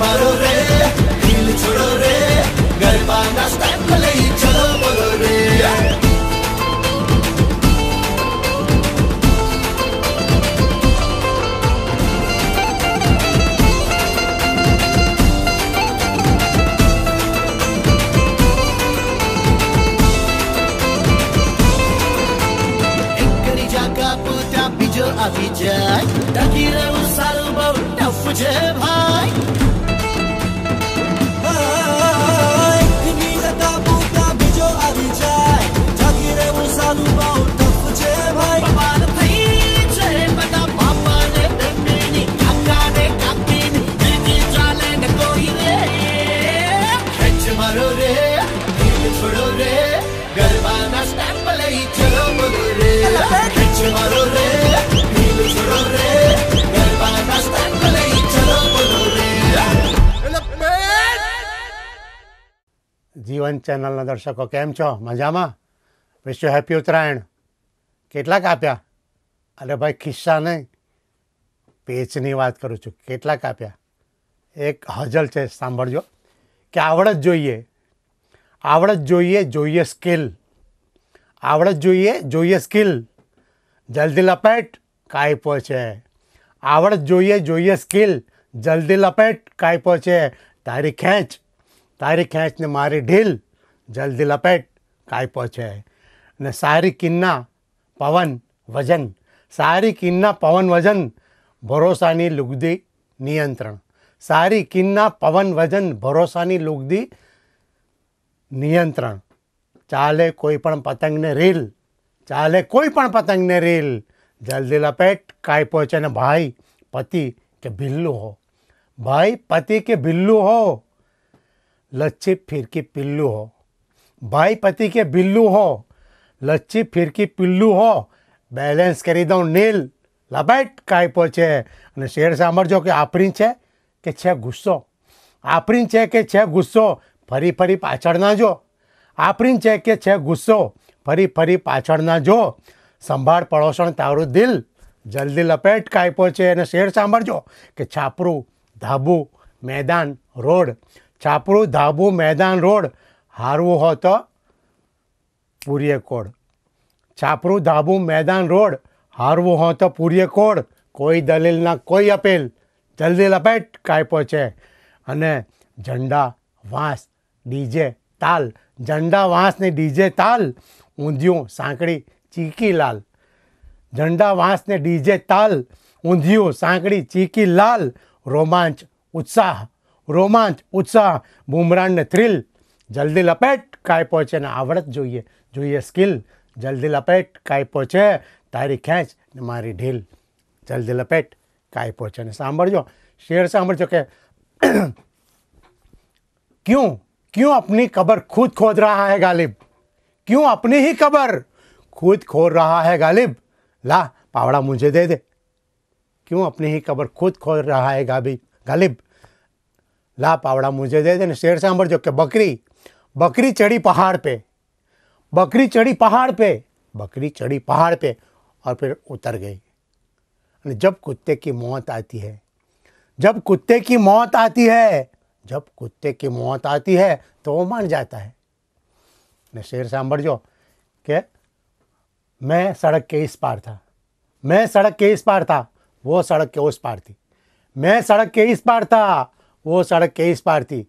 मारो रे दिल छोड़ो रे गरबाना स्टेप ले चलो बोलो रे આવી જાય ટકી રહેવું સારું બહુ ટફ છે ભાઈ બીજો આવી જાય ટકી રહેવું સારું બહુ ટફ છે ભાઈ બાપાને થઈ છે બધા બાપાને દંડની કાકાને કાકીની દીદી ચાલે ને કોઈ રે ખેંચ મારો રે દિલ છોડો રે ગરબાના સ્ટેપ લઈ ચલો બોલો રે ખેંચ મારો રે જીવન ચેનલના દર્શકો કેમ છો? મજામાં? Wish you happy Uttarayan. કેટલા કાપ્યા? અરે ભાઈ ખિસ્સા નહીં, પેચની વાત કરું છું. કેટલા કાપ્યા? એક હજલ છે, સાંભળજો. કે આવડત જોઈએ, આવડત જોઈએ, જોઈએ સ્કિલ. આવડત જોઈએ, જોઈએ સ્કિલ. જલ્દી લપેટ કાપ્યો છે. આવડત જોઈએ, જોઈએ સ્કિલ. જલ્દી લપેટ કાપ્યો છે. તારી ખેંચ, તારી ખેંચને મારી ઢીલ. જલ્દી લપેટ કાપ્યો છે. ને સારી કિન્ના પવન વજન, સારી કિન્ના પવન વજન, ભરોસાની લુગદી નિયંત્રણ. સારી કિન્ના પવન વજન, ભરોસાની લુગદી નિયંત્રણ. ચાલે કોઈ પણ પતંગને રીલ, ચાલે કોઈ પણ પતંગને રીલ. જલ્દી લપેટ કાપ્યો છે. ને ભાઈ પતિ કે બિલ્લુ હો, ભાઈ પતિ કે બિલ્લુ હો, લચ્છી ફિરકી પિલ્લુ હો. ભાઈ પતિ કે બિલ્લુ હો, લચ્છી ફિરકી પિલ્લુ હો, બેલેન્સ કરી દઉં નીલ. લપેટ કાપ્યો છે. અને શેર સાંભળજો કે આફરીન છે કે છે ગુસ્સો, આફરીન છે કે છે ગુસ્સો, ફરી ફરી પાછળ ના જો. આફરીન છે કે છે ગુસ્સો, ફરી ફરી પાછળ ના જો. સંભાળ પડોશણ તારું દિલ. જલ્દી લપેટ કાપ્યો છે. અને શેર સાંભળજો કે છાપરું ધાબુ મેદાન રોડ, છાપરું ધાબુ મેદાન રોડ, હારવું હો તો પૂરીએ કોડ. છાપરું ધાબુ મેદાન રોડ, હારવું હો તો પૂરીએ કોડ. કોઈ દલીલ ના કોઈ અપીલ. જલ્દી લપેટ કાપ્યો છે. અને ઝંડા વાંસ ડીજે તાલ, ઝંડા વાંસ ને ડીજે તાલ, ઊંધિયું સાંકડી ચીકી લાલ. ઝંડા વાંસ ને ડીજે તાલ, ઊંધિયું સાંકડી ચીકી લાલ. રોમાંચ ઉત્સાહ, રોમાંચ ઉત્સાહ, બુમરાણ ને થ્રિલ. જલ્દી લપેટ કાપ્યો છે. ને આવડત જોઈએ, જોઈએ સ્કિલ. જલ્દી લપેટ કાપ્યો છે. તારી ખેંચ ને મારી ઢીલ. જલ્દી લપેટ કાપ્યો છે. ને સાંભળજો, શેર સાંભળજો કે क्यों क्यों अपनी कब्र खुद खोद रहा है गालिब, क्यों अपनी ही कब्र खुद खोद रहा है गालिब. ला पावड़ा मुझे दे दे. क्यों अपनी ही कब्र खुद खोद रहा है गालिब, ला पावड़ा मुझे दे दे. ने शेर सांभळजो के बकरी, बकरी चढ़ी पहाड़ पे, बकरी चढ़ी पहाड़ पे, बकरी चढ़ी पहाड़ पे और फिर उतर गई. जब कुत्ते की मौत आती है, जब कुत्ते की मौत आती है, जब कुत्ते की मौत आती है तो वो मर जाता है. ने शेर सांभळजो के मैं सड़क के इस पार था, मैं सड़क के इस पार था, वो सड़क के उस पार थी. मैं सड़क के इस पार था, वो सड़क के इस पार थी.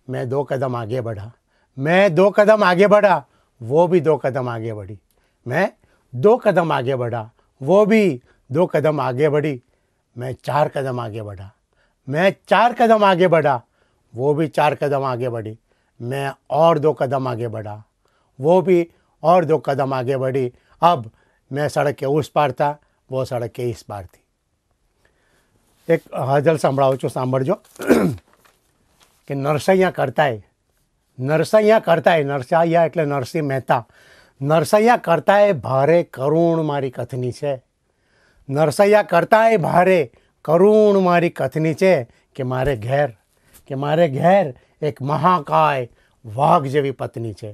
मैं 2 कदम आगे बढ़ा, मैं 2 कदम आगे बढ़ा, वो भी 2 कदम आगे बढ़ी. मैं 2 कदम आगे बढ़ा, वो भी 2 कदम आगे बढ़ी. मैं 4 कदम आगे बढ़ा, मैं 4 कदम आगे बढ़ा, वो भी 4 कदम आगे बढ़ी. मैं और 2 कदम आगे बढ़ा, वो भी और 2 कदम आगे बढ़ी. अब मैं सड़क के उस पार था, वो सड़क के इस पार थी. एक हजल संभळाવું છું, સાંભળજો કે નરસૈયા કરતાય, નરસૈયા કરતાય, નરસૈયા એટલે નરસિંહ મહેતા. નરસૈયા કરતાય ભારે કરુણ મારી કથની છે, નરસૈયા કરતાય ભારે કરુણ મારી કથની છે. કે મારે ઘેર એક મહાકાય વાઘ જેવી પત્ની છે.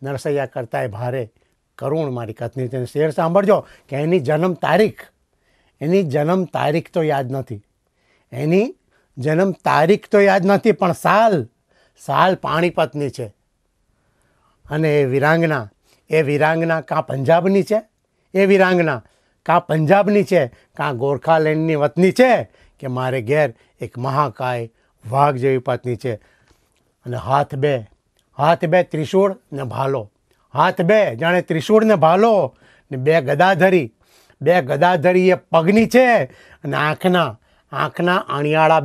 નરસૈયા કરતાય ભારે કરુણ મારી કથની છે. શેર સાંભળજો કે એની જન્મ તારીખ તો યાદ નથી, એની જન્મ તારીખ તો યાદ નથી, પણ સાલ પાણીપતની છે. અને એ વિરાંગના કાં પંજાબની છે, એ વિરાંગના કાં પંજાબની છે, કાં ગોરખાલેન્ડની વતની છે, કે મારે ઘેર એક મહાકાય વાઘ જેવી પત્ની છે. અને હાથ બે ત્રિશૂળ ને ભાલો, હાથ બે જાણે ત્રિશૂળ ને ભાલો, ને બે ગદાધરી એ પગની છે. અને આંખના અણિયાળા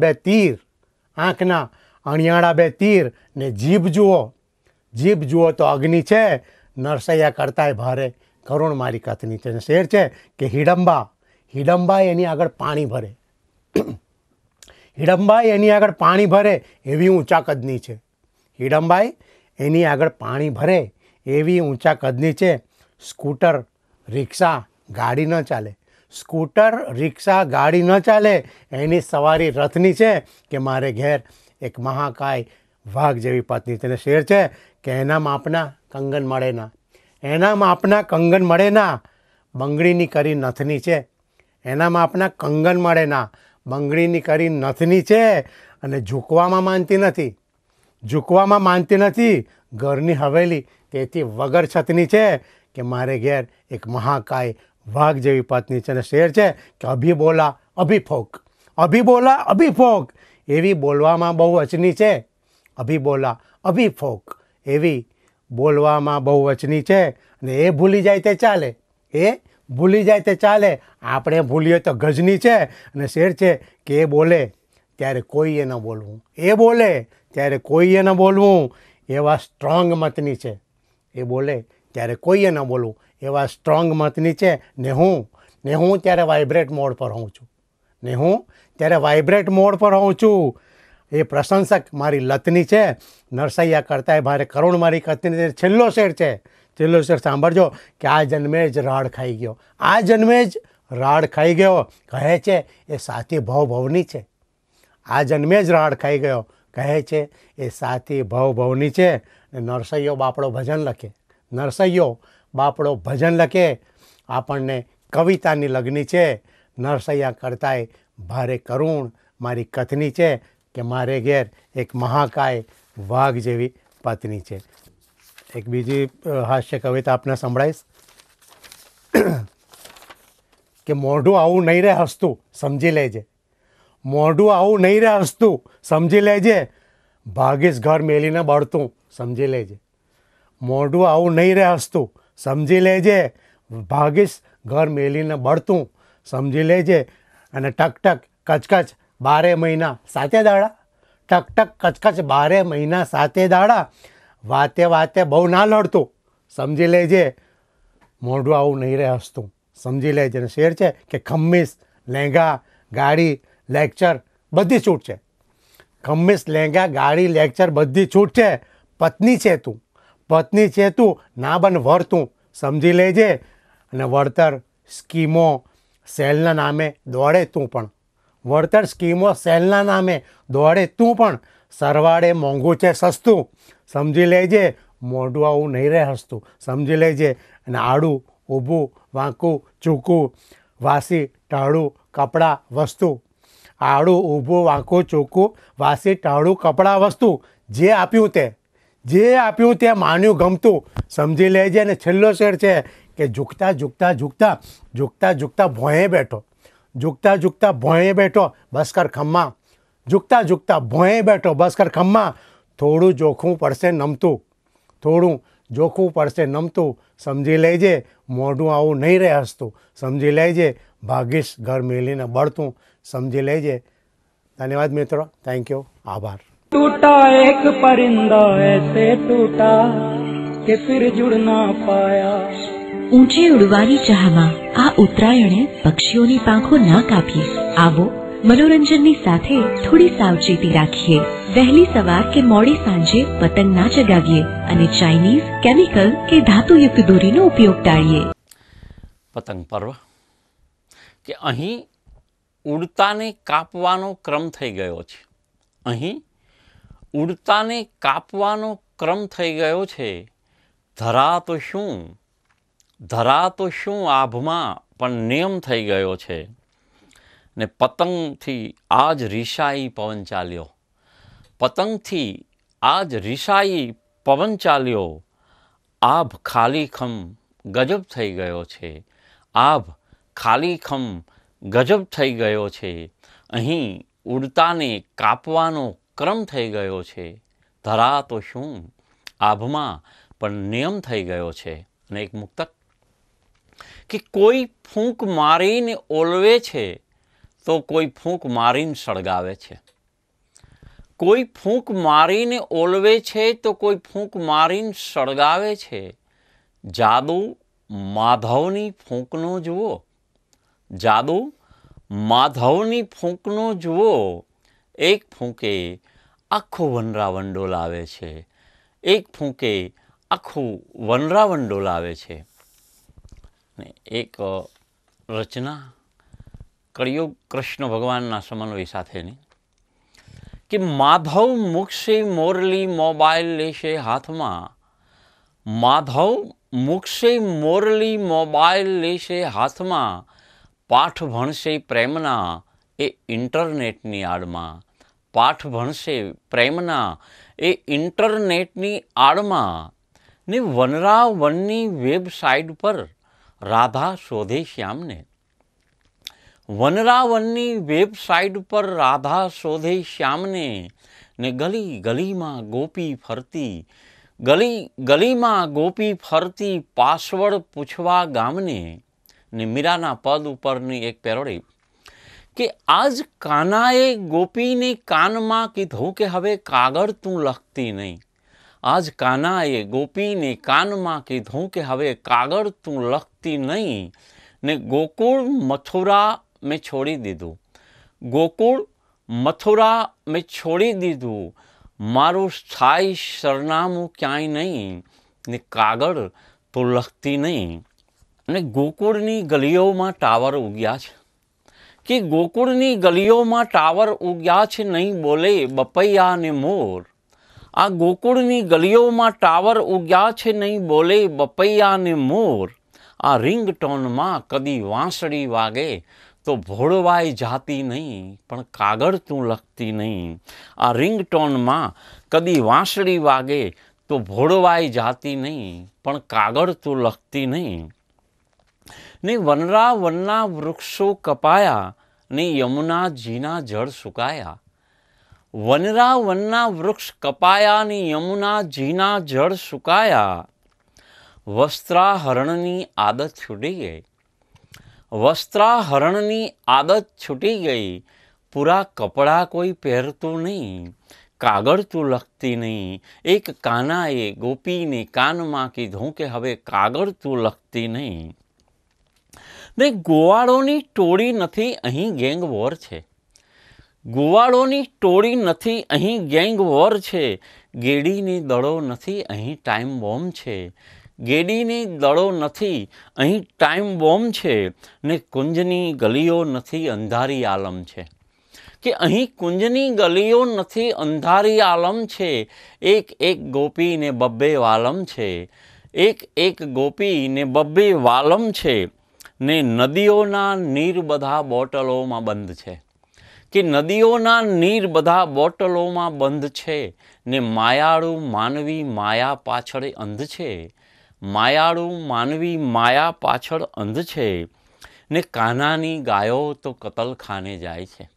બે તીર, ને જીભ જુઓ તો અગ્નિ છે. નરસૈયા કરતાંય ભારે કરુણ મારી કથની છે. શેર છે કે હિડમ્બા એની આગળ પાણી ભરે, હિડમ્બાઈ એની આગળ પાણી ભરે એવી ઊંચા કદની છે. હિડમ્બાઈ એની આગળ પાણી ભરે એવી ઊંચા કદની છે. સ્કૂટર રિક્ષા ગાડી ન ચાલે, એની સવારી રથની છે, કે મારે ઘેર એક મહાકાય વાઘ જેવી પત્ની છે. શેર છે કે એના માપના કંગન મળે ના, બંગડીની કરી નથની છે. એના માપના કંગન મળે ના, બંગડીની કરી નથની છે. અને ઝૂકવામાં માનતી નથી, ઘરની હવેલી તેથી વગર છતની છે, કે મારે ઘેર એક મહાકાય વાઘ જેવી પત્ની છે. અને શેર છે કે અભિબોલા અભિફોક એવી બોલવામાં બહુ વચની છે. અભિફોક એવી બોલવામાં બહુ વચની છે. અને એ ભૂલી જાય તે ચાલે, આપણે ભૂલીએ તો ગજની છે. અને શેર છે કે એ બોલે ત્યારે કોઈએ ન બોલવું, એવા સ્ટ્રોંગ મતની છે. એ બોલે ત્યારે કોઈએ ન બોલવું એવા સ્ટ્રોંગ મતની છે. ને હું ત્યારે વાઇબ્રેટ મોડ પર હોઉં છું. એ પ્રશંસક મારી લતની છે. નરસૈયા કરતાંય ભારે કરુણ મારી કથની છે. છેલ્લો શેર સાંભળજો કે આ જન્મે જ રાડ ખાઈ ગયો, કહે છે એ સાથી ભવની છે. આ જન્મે જ રાડ ખાઈ ગયો, કહે છે એ સાથી ભવની છે. નરસૈયો બાપડો ભજન લખે આપણને કવિતાની લગ્ની છે. નરસૈયા કરતાંય ભારે કરુણ મારી કથની છે, કે મારે ઘેર એક મહાકાય વાઘ જેવી પત્ની છે. એક બીજી હાસ્ય કવિતા આપને સંભળાઈશ કે મોઢું આવું નહીં રે હસતું, સમજી લેજે, ભાગીશ ઘર મેલીને બળતું, સમજી લેજે. મોઢું આવું નહીં રે હસતું, સમજી લેજે, ભાગીશ ઘર મેલીને બળતું, સમજી લેજે. અને ટક કચકચ 12 મહિના 7 દાડા, ટક કચકચ 12 મહિના 7 દાડા, વાતે બહુ ના લડતું, સમજી લેજે. મોઢું આવું નહીં રે હસતું, સમજી લેજે. અને શેર છે કે ખમ્મીસ લહેંગા ગાડી લેક્ચર બધી છૂટ છે. ખમ્મીસ લહેંગા ગાડી લેક્ચર બધી છૂટ છે. પત્ની છે તું ના બન વર તું, સમજી લેજે. અને વળતર સ્કીમો સેલના નામે દોડે તું પણ, સરવાળે મોંઘું છે સસ્તું, સમજી લેજે. મોઢું આવું નહીં રહે હસતું, સમજી લેજે. અને આડું ઊભું વાંકું ચૂકું વાસી ટાળું કપડાં વસ્તુ, આડું ઊભું વાંકું ચૂકું વાસી ટાળું કપડાં વસ્તુ, જે આપ્યું તે માન્યું ગમતું, સમજી લેજે. અને છેલ્લો શેર છે કે ઝૂકતા ભોંયે બેઠો બસ કર ખમ્મા, થોડું જોખવું પડશે નમતું, સમજી લેજે. મોઢું આવું નહીં રહે હસતું, સમજી લેજે. ભાગીશ ઘર મેલીને બળતું, સમજી લેજે. ધન્યવાદ મિત્રો, થેન્ક યુ, આભાર. टूटा एक परिंदा ऐसे टूटा कि फिर जुड़ ना पाया. ઊંચે ઉડવાની ચાહમાં આ ઉત્તરાયણે પક્ષીઓની પાંખો ના કાપીએ. આવો મનોરંજનની સાથે થોડી સાવચેતી રાખીએ. વહેલી સવાર કે મોડી સાંજે પતંગ ના ચગાવીએ અને ચાઇનીઝ, કેમિકલ કે ધાતુયુક્ત દોરીનો ઉપયોગ ટાળીએ. પતંગ પર્વ કે અહીં ઉડતાને કાપવાનો ક્રમ થઈ ગયો છે. ઉડતાને કાપવાનો ક્રમ થઈ ગયો છે. ધરા તો શું આભમાં પણ નિયમ થઈ ગયો છે. ને પતંગથી આજ રીસાઈ પવન ચાલ્યો, પતંગથી આજ રીસાઈ પવન ચાલ્યો, આભ ખાલીખમ ગજબ થઈ ગયો છે, આભ ખાલીખમ ગજબ થઈ ગયો છે, અહીં ઉડતાને કાપવાનો ક્રમ થઈ ગયો છે, ધરા તો શું આભમાં પણ નિયમ થઈ ગયો છે. અને એક મુક્તક કે કોઈ ફૂંક મારીને ઓલવે છે તો કોઈ ફૂંક મારીને સળગાવે છે, કોઈ ફૂંક મારીને ઓલવે છે તો કોઈ ફૂંક મારીને સળગાવે છે. જાદુ માધવની ફૂંકનો જુઓ, જાદુ માધવની ફૂંકનો જુઓ, એક ફૂંકે આખું વનરાવન ડોલાવે છે, એક ફૂંકે આખું વનરાવન ડોલાવે છે. ને એક રચના કળિયુગ કૃષ્ણ ભગવાનના સમન્વય સાથેની કે માધવ મૂકશે મોરલી મોબાઈલ લેશે હાથમાં, માધવ મૂકશે મોરલી મોબાઈલ લેશે હાથમાં, પાઠ ભણશે પ્રેમના એ ઇન્ટરનેટની આડમાં, પાઠ ભણશે પ્રેમના એ ઇન્ટરનેટની આડમાં. ને વનરાવનની વેબસાઇટ પર રાધા શોધે શ્યામને, વનરાવનની વેબસાઇટ પર રાધા શોધે શ્યામને. ને ગલી ગલીમાં ગોપી ફરતી, ગલી ગલીમાં ગોપી ફરતી, પાસવર્ડ પૂછવા ગામને. ને મીરાના પદ ઉપરની એક પેરોડી કે આજ કાનાએ ગોપીને કાનમાં કીધું કે હવે કાગળ તું લખતી નહીં, આજ કાનાએ ગોપીને કાનમાં કીધું કે હવે કાગળ તું લખતી નહીં. ને ગોકુળ મથુરા મેં છોડી દીધું, ગોકુળ મથુરા મેં છોડી દીધું, મારું સ્થાયી સરનામું ક્યાંય નહીં, ને કાગળ તું લખતી નહીં. અને ગોકુળની ગલીઓમાં ટાવર ઉગ્યા છે, કે ગોકુળની ગલીઓમાં ટાવર ઉગ્યા છે, નહીં બોલે બપૈયા ને મોર. આ ગોકુળની ગલીઓમાં ટાવર ઉગ્યા છે, નહીં બોલે બપૈયા ને મોર. આ રિંગટોનમાં કદી વાંસળી વાગે તો ભોળવાઈ જાતી નહીં, પણ કાગળ તું લખતી નહીં. આ રિંગટોનમાં કદી વાંસળી વાગે તો ભોળવાઈ જાતી નહીં, પણ કાગળ તું લખતી નહીં. ને વનરાવનના વૃક્ષો કપાયા, ને યમુનાજીના જળ સુકાયા, વનરાવનના વૃક્ષ કપાયા, ને યમુનાજીના જળ સુકાયા. વસ્ત્રાહરણની આદત છૂટી ગઈ, વસ્ત્રાહરણની આદત છૂટી ગઈ, પૂરા કપડાં કોઈ પહેરતું નહીં, કાગળ તું લખતી નહીં. એક કાનાએ ગોપીને કાનમાં કીધું કે હવે કાગળ તું લખતી નહીં. ને ગોવાળોની ટોળી નથી, અહીં ગેંગ વોર છે, ગોવાળોની ટોળી નથી, અહીં ગેંગ વોર છે. ગેડીની દળો નથી, અહીં ટાઈમ બોમ્બ છે, ગેડીની દળો નથી, અહીં ટાઈમ બોમ્બ છે. ને કુંજની ગલીઓ નથી, અંધારી આલમ છે, કે અહીં કુંજની ગલીઓ નથી, અંધારી આલમ છે. એક એક ગોપીને બબ્બે વાલમ છે, એક એક ગોપીને બબ્બે વાલમ છે. ને નદીઓના નીર બધા બોટલોમાં બંધ છે, કે નદીઓના નીર બધા બોટલોમાં બંધ છે. ને માયાળુ માનવી માયા પાછળ અંધ છે, માયાળુ માનવી માયા પાછળ અંધ છે. ને કાનાની ગાયો તો કતલખાને જાય છે,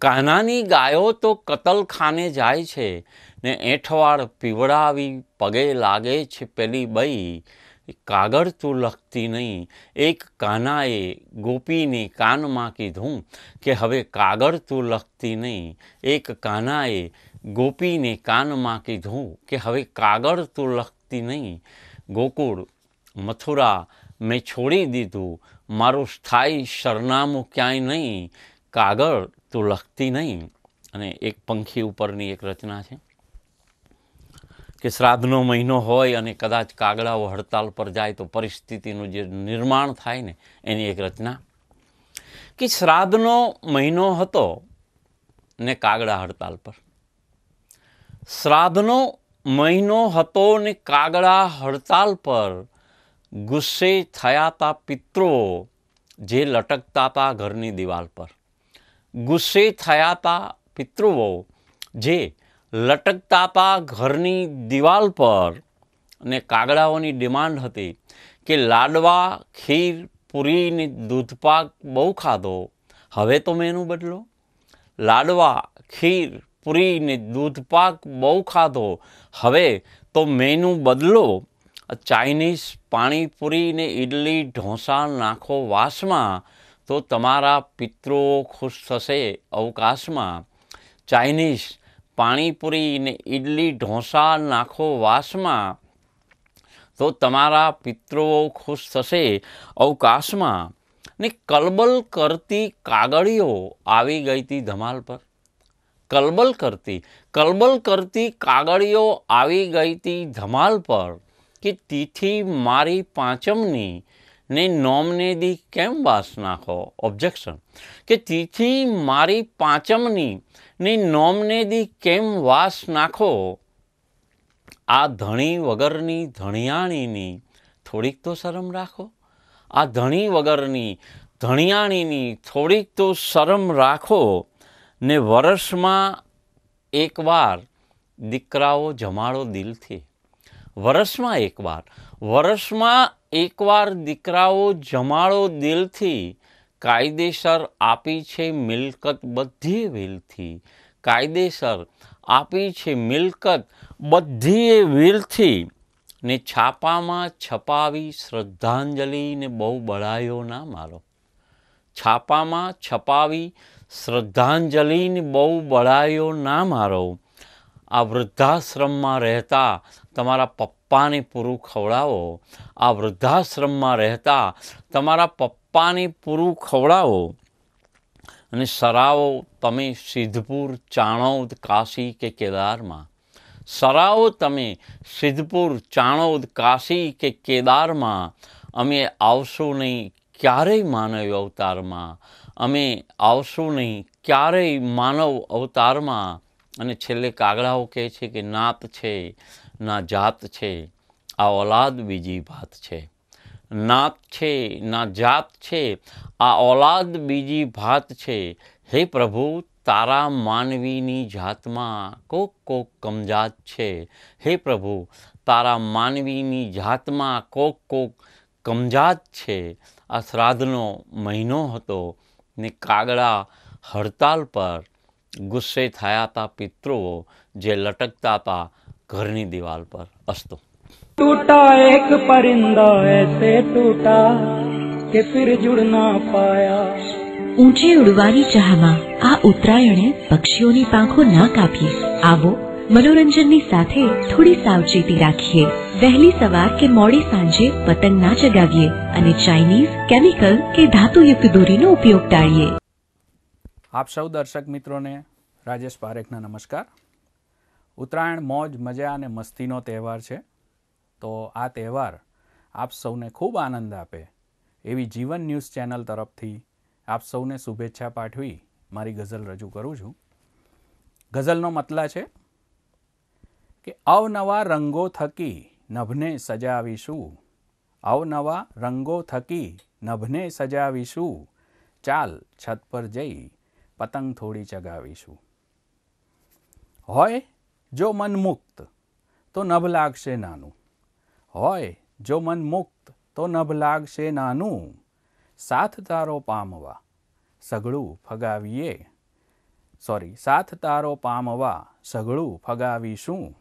કાનાની ગાયો તો કતલખાને જાય છે. ને એંઠવાડ પીવડાવી પગે લાગે છે પેલી બઈ, કાગળ તું લખતી નહીં. એક કાનાએ ગોપીને કાનમાં કીધું કે હવે કાગળ તું લખતી નહીં, એક કાનાએ ગોપીને કાનમાં કીધું કે હવે કાગળ તું લખતી નહીં. ગોકુળ મથુરા મેં છોડી દીધું, મારું સ્થાયી સરનામું ક્યાંય નહીં, કાગળ તું લખતી નહીં. અને એક પંખી ઉપરની એક રચના છે કે શ્રાદ્ધનો મહિનો હોય અને કદાચ કાગડાઓ હડતાલ પર જાય તો પરિસ્થિતિનું જે નિર્માણ થાય ને એની એક રચના કે શ્રાદ્ધનો મહિનો હતો ને કાગડા હડતાલ પર, શ્રાદ્ધનો મહિનો હતો ને કાગડા હડતાલ પર. ગુસ્સે થયા તા પિત્રો જે લટકતા હતા ઘરની દિવાલ પર, ગુસ્સે થયા હતા પિતૃઓ જે લટકતા હતા ઘરની દિવાલ પર, અને કાગડાઓની ડિમાન્ડ હતી કે લાડવા, ખીર, પૂરી ને દૂધપાક બહુ ખાધો, હવે તો મેનુ બદલો. લાડવા, ખીર, પૂરી ને દૂધપાક બહુ ખાધો, હવે તો મેનુ બદલો. ચાઇનીઝ, પાણીપુરી ને ઇડલી, ઢોસા નાખો વાસમાં, તો તમારા પિતૃઓ ખુશ થશે અવકાશમાં. ચાઇનીઝ, પાણીપુરી ને ઇડલી, ઢોસા નાખો વાસમાં, તો તમારા પિતૃઓ ખુશ થશે અવકાશમાં. ને કલબલ કરતી કાગળીઓ આવી ગઈ હતી ધમાલ પર. કલબલ કરતી કાગળીઓ આવી ગઈ હતી ધમાલ પર, કે તિથિ મારી પાંચમની ને નોમને દી કેમ વાસ નાખો. ઓબ્જેક્શન, કે તિથિ મારી પાંચમની ને નોમને દી કેમ વાસ નાખો. આ ધણી વગરની ધણિયાણીની થોડીક તો શરમ રાખો. આ ધણી વગરની ધણિયાણીની થોડીક તો શરમ રાખો. ને વરસમાં એકવાર દીકરાઓ જમાડો દિલથી. વરસમાં એકવાર દીકરાઓ જમાડો દિલથી. કાયદેસર આપી છે મિલકત બધીએ વેલથી. કાયદેસર આપી છે મિલકત બધીએ વેલથી. ને છાપામાં છપાવી શ્રદ્ધાંજલિ ને બહુ બળાયો ના મારો. છાપામાં છપાવી શ્રદ્ધાંજલિ ને બહુ બળાયો ના મારો. આ વૃદ્ધાશ્રમમાં રહેતા તમારા પપ્પાને પૂરું ખવડાવો. આ વૃદ્ધાશ્રમમાં રહેતા તમારા પપ્પાને પૂરું ખવડાવો. અને સરાવો તમે સિદ્ધપુર, ચાણોદ, કાશી કે કેદારમાં. સરાવો તમે સિદ્ધપુર, ચાણોદ, કાશી કે કેદારમાં. અમે આવશું નહીં ક્યારેય માનવ અવતારમાં. અમે આવશું નહીં ક્યારેય માનવ અવતારમાં. અને છેલ્લે કાગડાઓ કહે છે કે નાત છે ના જાત છે, આ ઓલાદ બીજી ભાત છે. નાત છે ના જાત છે, આ ઓલાદ બીજી ભાત છે. હે પ્રભુ, તારા માનવીની જાતમાં કોક કમજાત છે. હે પ્રભુ, તારા માનવીની જાતમાં કોક કમજાત છે. આ શ્રાદ્ધનો મહિનો હતો ને કાગડા હડતાલ પર. ગુસ્સે થયા હતા પિતૃઓ જે લટકતા હતા ઘરની દિવાલ પર. અસ્તુ. टूटा एक परिंदा ऐसे टूटा कि फिर जुड़ ना पाया. ઊંચે ઉડવાની ચાહમાં આ ઉત્તરાયણે પક્ષીઓની પાંખો ન કાપીએ. આવો મનોરંજનની સાથે થોડી સાવચેતી રાખીએ. વહેલી સવાર કે મોડી સાંજે પતંગ ના ચગાવીએ અને ચાઇનીઝ, કેમિકલ કે ધાતુયુક્ત દોરીનો ઉપયોગ ટાળીએ. આપ સૌ દર્શક મિત્રોને રાજેશ પારેખના નમસ્કાર. ઉત્તરાયણ મોજ, મજા અને મસ્તીનો તહેવાર છે. તો આ તહેવાર આપ સૌને ખૂબ આનંદ આપે એવી જીવન ન્યૂઝ ચેનલ તરફથી આપ સૌને શુભેચ્છા પાઠવી મારી ગઝલ રજૂ કરું છું. ગઝલનો મતલબ છે કે અવનવા રંગો થકી નભને સજાવીશું. અવનવા રંગો થકી નભને સજાવીશું. ચાલ છત પર જઈ પતંગ થોડી ચગાવીશું. હોય જો મન મુક્ત તો નભ લાગશે નાનું. હોય જો મન મુક્ત તો નભ લાગશે નાનું. સાથ તારો પામવા સઘળું ફગાવીએ. સાથ તારો પામવા સઘળું ફગાવીશું.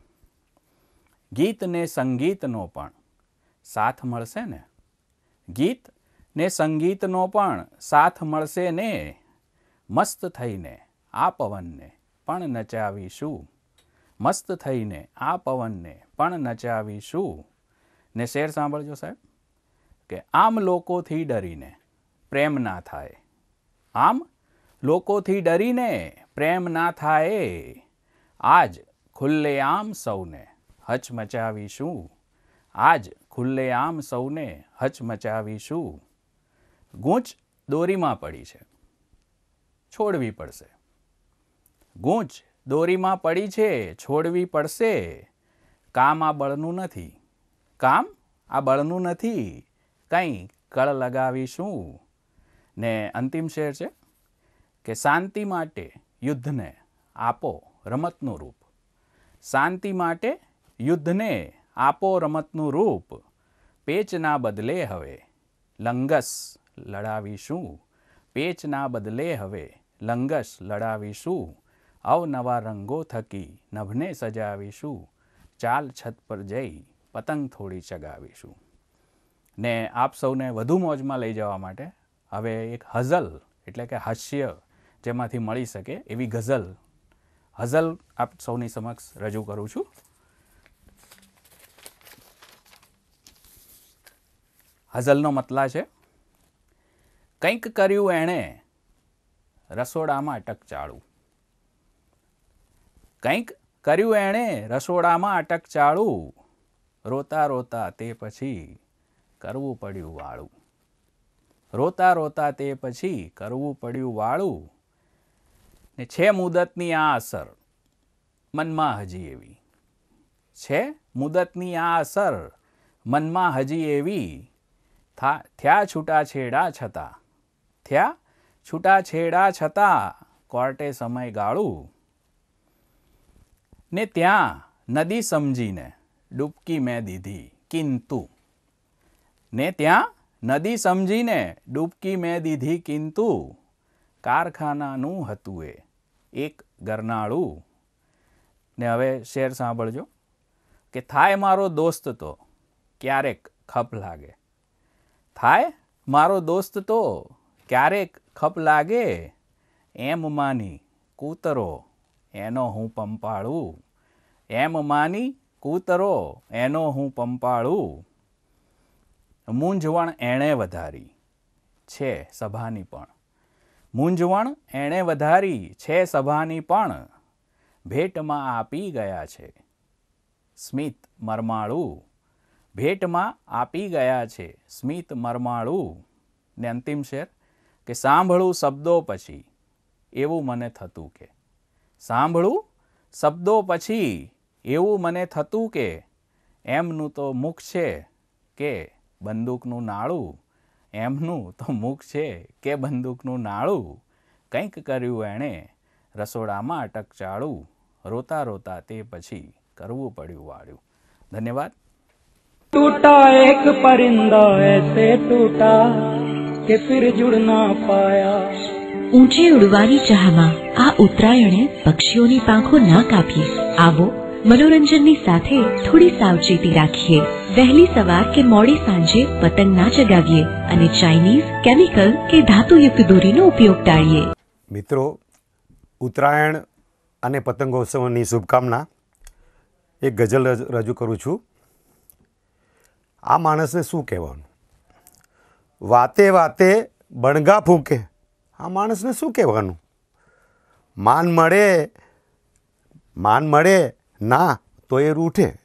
ગીત ને સંગીતનો પણ સાથ મળશે ને. ગીત ને સંગીતનો પણ સાથ મળશે ને. મસ્ત થઈને આ પવનને પણ નચાવીશું. મસ્ત થઈને આ પવનને પણ નચાવીશું. ને શેર સાંભળજો સાહેબ કે આમ લોકોથી ડરીને પ્રેમ ના થાય. આમ લોકોથી ડરીને પ્રેમ ના થાય. આજ ખુલ્લેઆમ સૌને હચમચાવીશું. આજ ખુલ્લેઆમ સૌને હચમચાવીશું. ગૂંચ દોરીમાં પડી છે, છોડવી પડશે. ગૂંચ દોરીમાં પડી છે, છોડવી પડશે. કામ આ બળનું નથી. કામ આ બળનું નથી. કંઈ કળ લગાવીશું. ને અંતિમ શેર છે કે શાંતિ માટે યુદ્ધને આપો રમતનું રૂપ. શાંતિ માટે યુદ્ધને આપો રમતનું રૂપ. પેચના બદલે હવે લંગસ લડાવીશું. પેચના બદલે હવે લંગસ લડાવીશું. અવનવા રંગો થકી નભને સજાવીશું. ચાલ છત પર જઈ પતંગ થોડી ચગાવીશું. ને આપ સૌને વધુ મોજમાં લઈ જવા માટે હવે એક હઝલ એટલે કે હાસ્ય જેમાંથી મળી શકે એવી ગઝલ આપ સૌની સમક્ષ રજૂ કરું છું. હઝલનો મતલા છે, કંઈક કર્યું એણે રસોડામાં અટકચાળું. કંઈક કર્યું એણે રસોડામાં અટકચાળું. રોતા રોતા તે પછી કરવું પડ્યું વાળું. રોતા રોતા તે પછી કરવું પડ્યું વાળું. ને છે મુદતની આ અસર મનમાં હજી એવી. છે મુદતની આ અસર મનમાં હજી એવી. થયા છૂટાછેડા છતાં થયા છૂટાછેડા છતાં કોર્ટે સમય ગાળું. ને ત્યાં નદી સમજીને ડૂબકી મેં દીધી કિંતુ. ને ત્યાં નદી સમજીને ડૂબકી મેં દીધી કિંતુ. કારખાનાનું હતું એ એક ગરનાળું. ને હવે શેર સાંભળજો કે થાય મારો દોસ્ત તો ક્યારેક ખપ લાગે. થાય મારો દોસ્ત તો ક્યારેક ખપ લાગે. એમ માની કૂતરો એનો હું પંપાળું. એમ માની કૂતરો એનો હું પંપાળું. મૂંઝવણ એણે વધારી છે સભાની પણ. મૂંઝવણ એણે વધારી છે સભાની પણ. ભેટમાં આપી ગયા છે સ્મિત મરમાળું. ભેટમાં આપી ગયા છે સ્મિત મરમાળું. ને અંતિમ શેર કે સાંભળું શબ્દો પછી એવું મને થતું કે. સાંભળું શબ્દો પછી એવું મને થતું કે એમનું તો મુખ છે કે બંદૂકનું નાળું. એમનું તો મુખ છે કે બંદૂકનું નાળું. કંઈક કર્યું એણે રસોડામાં અટકચાળું. રોતા રોતા તે પછી કરવું પડ્યું વાળું. ધન્યવાદ. टूटा एक परिंदा ऐसे टूटा कि फिर जुड़ ना पाया. ઊંચે ઉડવાની ચાહમાં આ ઉત્તરાયણે પક્ષીઓની પાંખો ન કાપીએ. આવો મનોરંજનની સાથે થોડી સાવચેતી રાખીએ. વહેલી સવાર કે મોડી સાંજે પતંગ ના ચગાવીએ અને ચાઇનીઝ, કેમિકલ કે ધાતુયુક્ત દોરીનો ઉપયોગ ટાળીએ. મિત્રો, ઉત્તરાયણ અને પતંગોત્સવની શુભકામના એક ગઝલ રજૂ કરું છું. આ માણસને શું કહેવાનું? વાતે વાતે બણગા ફૂંકે. આ માણસને શું કહેવાનું? માન મળે ના તો એ રૂઠે.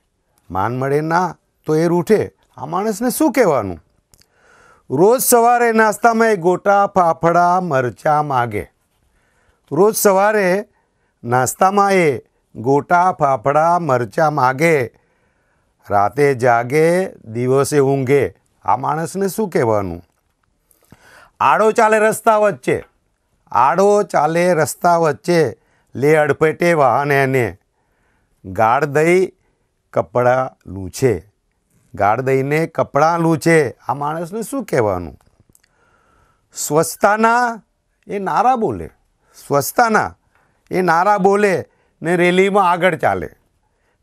માન મળે ના તો એ રૂઠે. આ માણસને શું કહેવાનું? રોજ સવારે નાસ્તામાં એ ગોટા ફાફડા મરચાં માગે. રોજ સવારે નાસ્તામાં એ ગોટા ફાફડા મરચાં માગે. રાતે જાગે દિવસે ઊંઘે. આ માણસને શું કહેવાનું? આડો ચાલે રસ્તા વચ્ચે. આડો ચાલે રસ્તા વચ્ચે લે અડફેટે વાહન એને. ગાળ દઈ કપડાં લૂછે. ગાળ દઈને કપડાં લૂછે. આ માણસને શું કહેવાનું? સ્વચ્છતાના એ નારા બોલે. સ્વચ્છતાના એ નારા બોલે ને રેલીમાં આગળ ચાલે.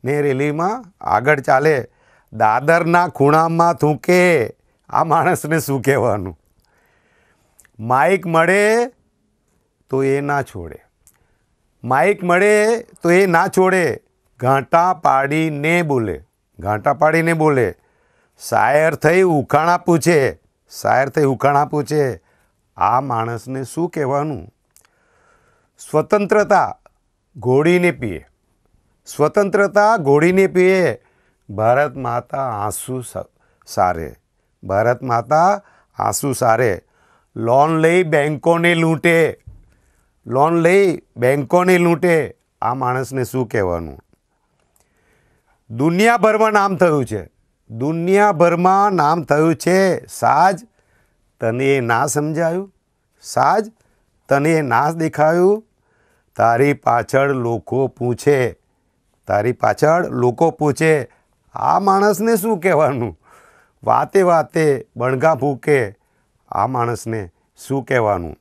ને રેલીમાં આગળ ચાલે. દાદરના ખૂણામાં થૂંકે. આ માણસને શું કહેવાનું? માઇક મળે તો એ ના છોડે. માઇક મળે તો એ ના છોડે. ઘાંટા પાડીને બોલે. ઘાંટા પાડીને બોલે. શાયર થઈ ઉખાણા પૂછે. શાયર થઈ ઉખાણા પૂછે. આ માણસને શું કહેવાનું? સ્વતંત્રતા ઘોડીને પીએ. સ્વતંત્રતા ઘોડીને પીએ. ભારત માતા આંસુ સારે. ભારત માતા આંસુ સારે. લોન લઈ બેંકોને લૂંટે. લોન લઈ બેંકોને લૂંટે. આ માણસને શું કહેવાનું? દુનિયાભરમાં નામ થયું છે. દુનિયાભરમાં નામ થયું છે. સાજ તને એ ના સમજાયું? સાજ તને નાશ દેખાયું? તારી પાછળ લોકો પૂછે, તારી પાછળ લોકો પૂછે, આ માણસને શું કહેવાનું? વાતે વાતે બણગા ફૂકે, આ માણસને શું કહેવાનું?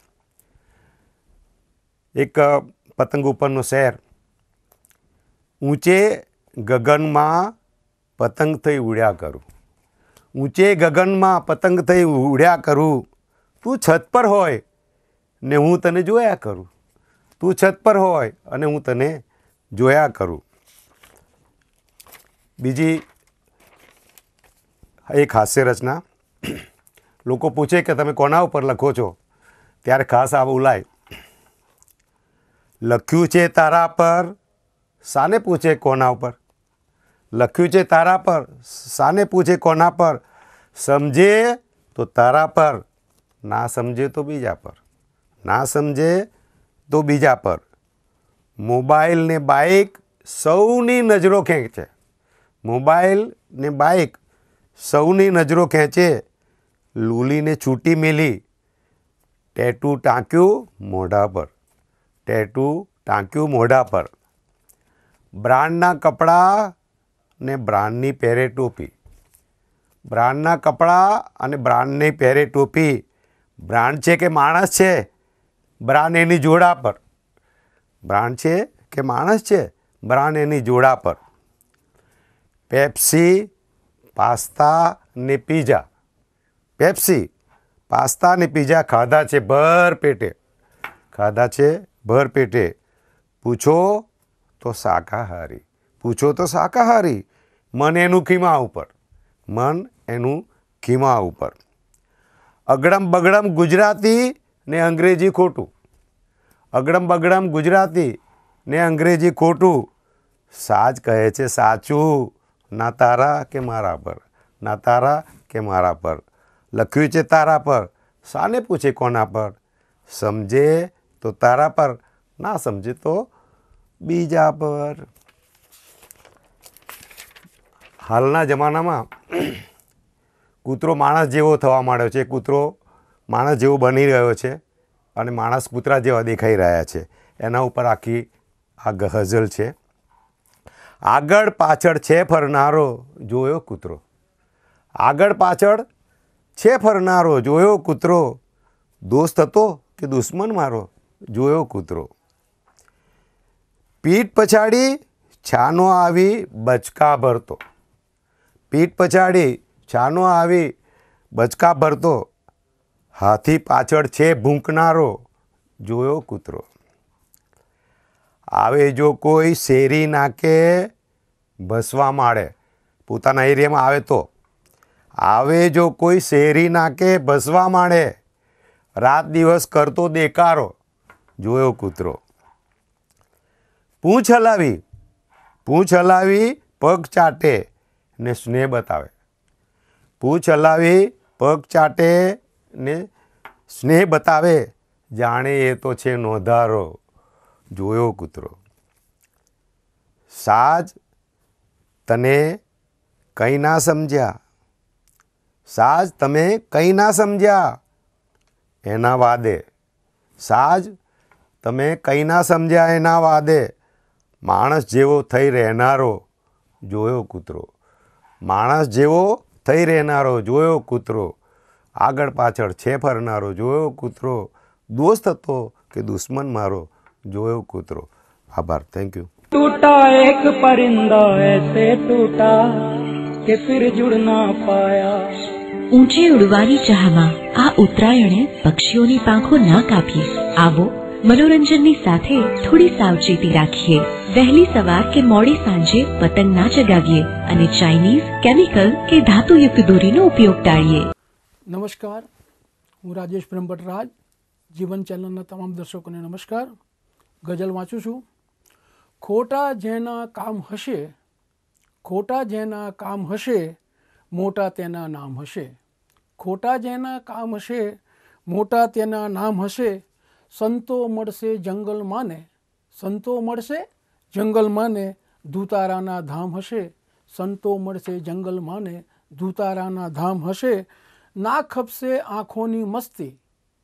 એક પતંગ ઉપરનો શેર. ઊંચે ગગનમાં પતંગ થઈ ઉડ્યા કરું, ઊંચે ગગનમાં પતંગ થઈ ઉડ્યા કરું, તું છત પર હોય ને હું તને જોયા કરું, તું છત પર હોય અને હું તને જોયા કરું. બીજી એક હાસ્ય રચના. લોકો પૂછે કે તમે કોના ઉપર લખો છો, ત્યારે ખાસ આ બોલાય, લખ્યું છે તારા પર, સાને પૂછે કોના ઉપર? લખ્યું છે તારા પર, સાને પૂછે કોના પર? સમજે તો તારા પર, ના સમજે તો બીજા પર, ના સમજે તો બીજા પર. મોબાઈલ ને બાઇક સૌની નજરો ખેંચે, મોબાઈલ ને બાઇક સૌની નજરો ખેંચે, લૂલીને છૂટી મેલી, ટેટુ ટાંક્યું મોઢા પર, ટેટુ ટાંક્યું મોઢા પર. બ્રાન્ડના કપડાં ને બ્રાન્ડની પહેરે ટોપી, બ્રાન્ડના કપડાં અને બ્રાન્ડની પહેરે ટોપી. બ્રાન્ડ છે કે માણસ છે? બ્રાન્ડ એની જોડા પર. બ્રાન્ડ છે કે માણસ છે? બ્રાન્ડ એની જોડા પર. પેપ્સી, પાસ્તા ને પીઝા, પેપ્સી, પાસ્તા ને પીઝા ખાધા છે ભર પેટે, ખાધા છે ભર પેટે. પૂછો તો શાકાહારી, પૂછો તો શાકાહારી. મન એનું ખીમા ઉપર, મન એનું ખીમા ઉપર. અગડમ બગડમ ગુજરાતી ને અંગ્રેજી ખોટું, અગડમ બગડમ ગુજરાતી ને અંગ્રેજી ખોટું. સાજ કહે છે સાચું, ના તારા કે મારા પર, ના તારા કે મારા પર. લખ્યું છે તારા પર, સાને પૂછે કોના પર? સમજે તો તારા પર, ના સમજે તો બીજા પર. હાલના જમાનામાં કૂતરો માણસ જેવો થવા માંડ્યો છે, કૂતરો માણસ જેવો બની રહ્યો છે અને માણસ કૂતરા જેવા દેખાઈ રહ્યા છે. એના ઉપર આખી આ ગઝલ છે. આગળ પાછળ છે ફરનારો જોયો કૂતરો, આગળ પાછળ છે ફરનારો જોયો કૂતરો, દોસ્ત હતો કે દુશ્મન મારો જોયો કૂતરો. પીઠ પછાડી છાનો આવી બચકા ભરતો, પીઠ પછાડી છાનો આવી બચકા ભરતો, હાથી પાછળ છે ભૂંકનારો જોયો કૂતરો. આવે જો કોઈ શેરી નાકે ભસવા માંડે, પોતાના એરિયામાં આવે તો, આવે જો કોઈ શેરી નાકે ભસવા માંડે, રાત દિવસ કરતો દેકારો જોયો કૂતરો. પૂંછ હલાવી, પૂંછ હલાવી પગ ચાટે ને સ્નેહ બતાવે, પૂંછ હલાવી પગ ચાટે ને સ્નેહ બતાવે, જાણે એ તો છે નોંધારો જોયો કૂતરો. સાજ તને કંઈ ના સમજ્યા, સાજ તમે કંઈ ના સમજ્યા એના વાદે, સાજ તમે કંઈ ના સમજ્યા એના વાદે, માણસ જેવો થઈ રહેનારો જોયો કૂતરો, માણસ જેવો થઈ રહેનારો જોયો કૂતરો. આગળ પાછળ છે ફરનારો જોયો કૂતરો, દોસ્ત હતો કે દુશ્મન મારો જોયો કૂતરો. આભાર. Thank you. टूटा एक परिंदा ऐसे टूटा कि फिर जुड़ ना पाया. ઊંચે ઉડવાની ચાહમાં આ ઉત્તરાયણે પક્ષીઓની પાંખો ન કાપીએ. આવો મનોરંજનની સાથે થોડી સાવચેતી રાખીએ. વહેલી સવાર કે મોડી સાંજે પતંગ ના ચગાવીએ અને ચાઇનીઝ, કેમિકલ કે ધાતુયુક્ત દોરીનો ઉપયોગ ટાળીએ. નમસ્કાર, હું રાજેશ બ્રહ્મભટ્ટરાજ. જીવન ચેનલના તમામ દર્શકોને નમસ્કાર. ગઝલ વાંચું છું. ખોટા જેના કામ હશે, ખોટા જેના કામ હશે, મોટા તેના નામ હશે. ખોટા જેના કામ હશે, મોટા તેના નામ હશે. સંતો મળશે જંગલમાં ને, સંતો મળશે જંગલમાં ને, ધુતારાના ધામ હશે. સંતો મળશે જંગલમાં ને, ધુતારાના ધામ હશે. ના ખપશે આંખોની મસ્તી,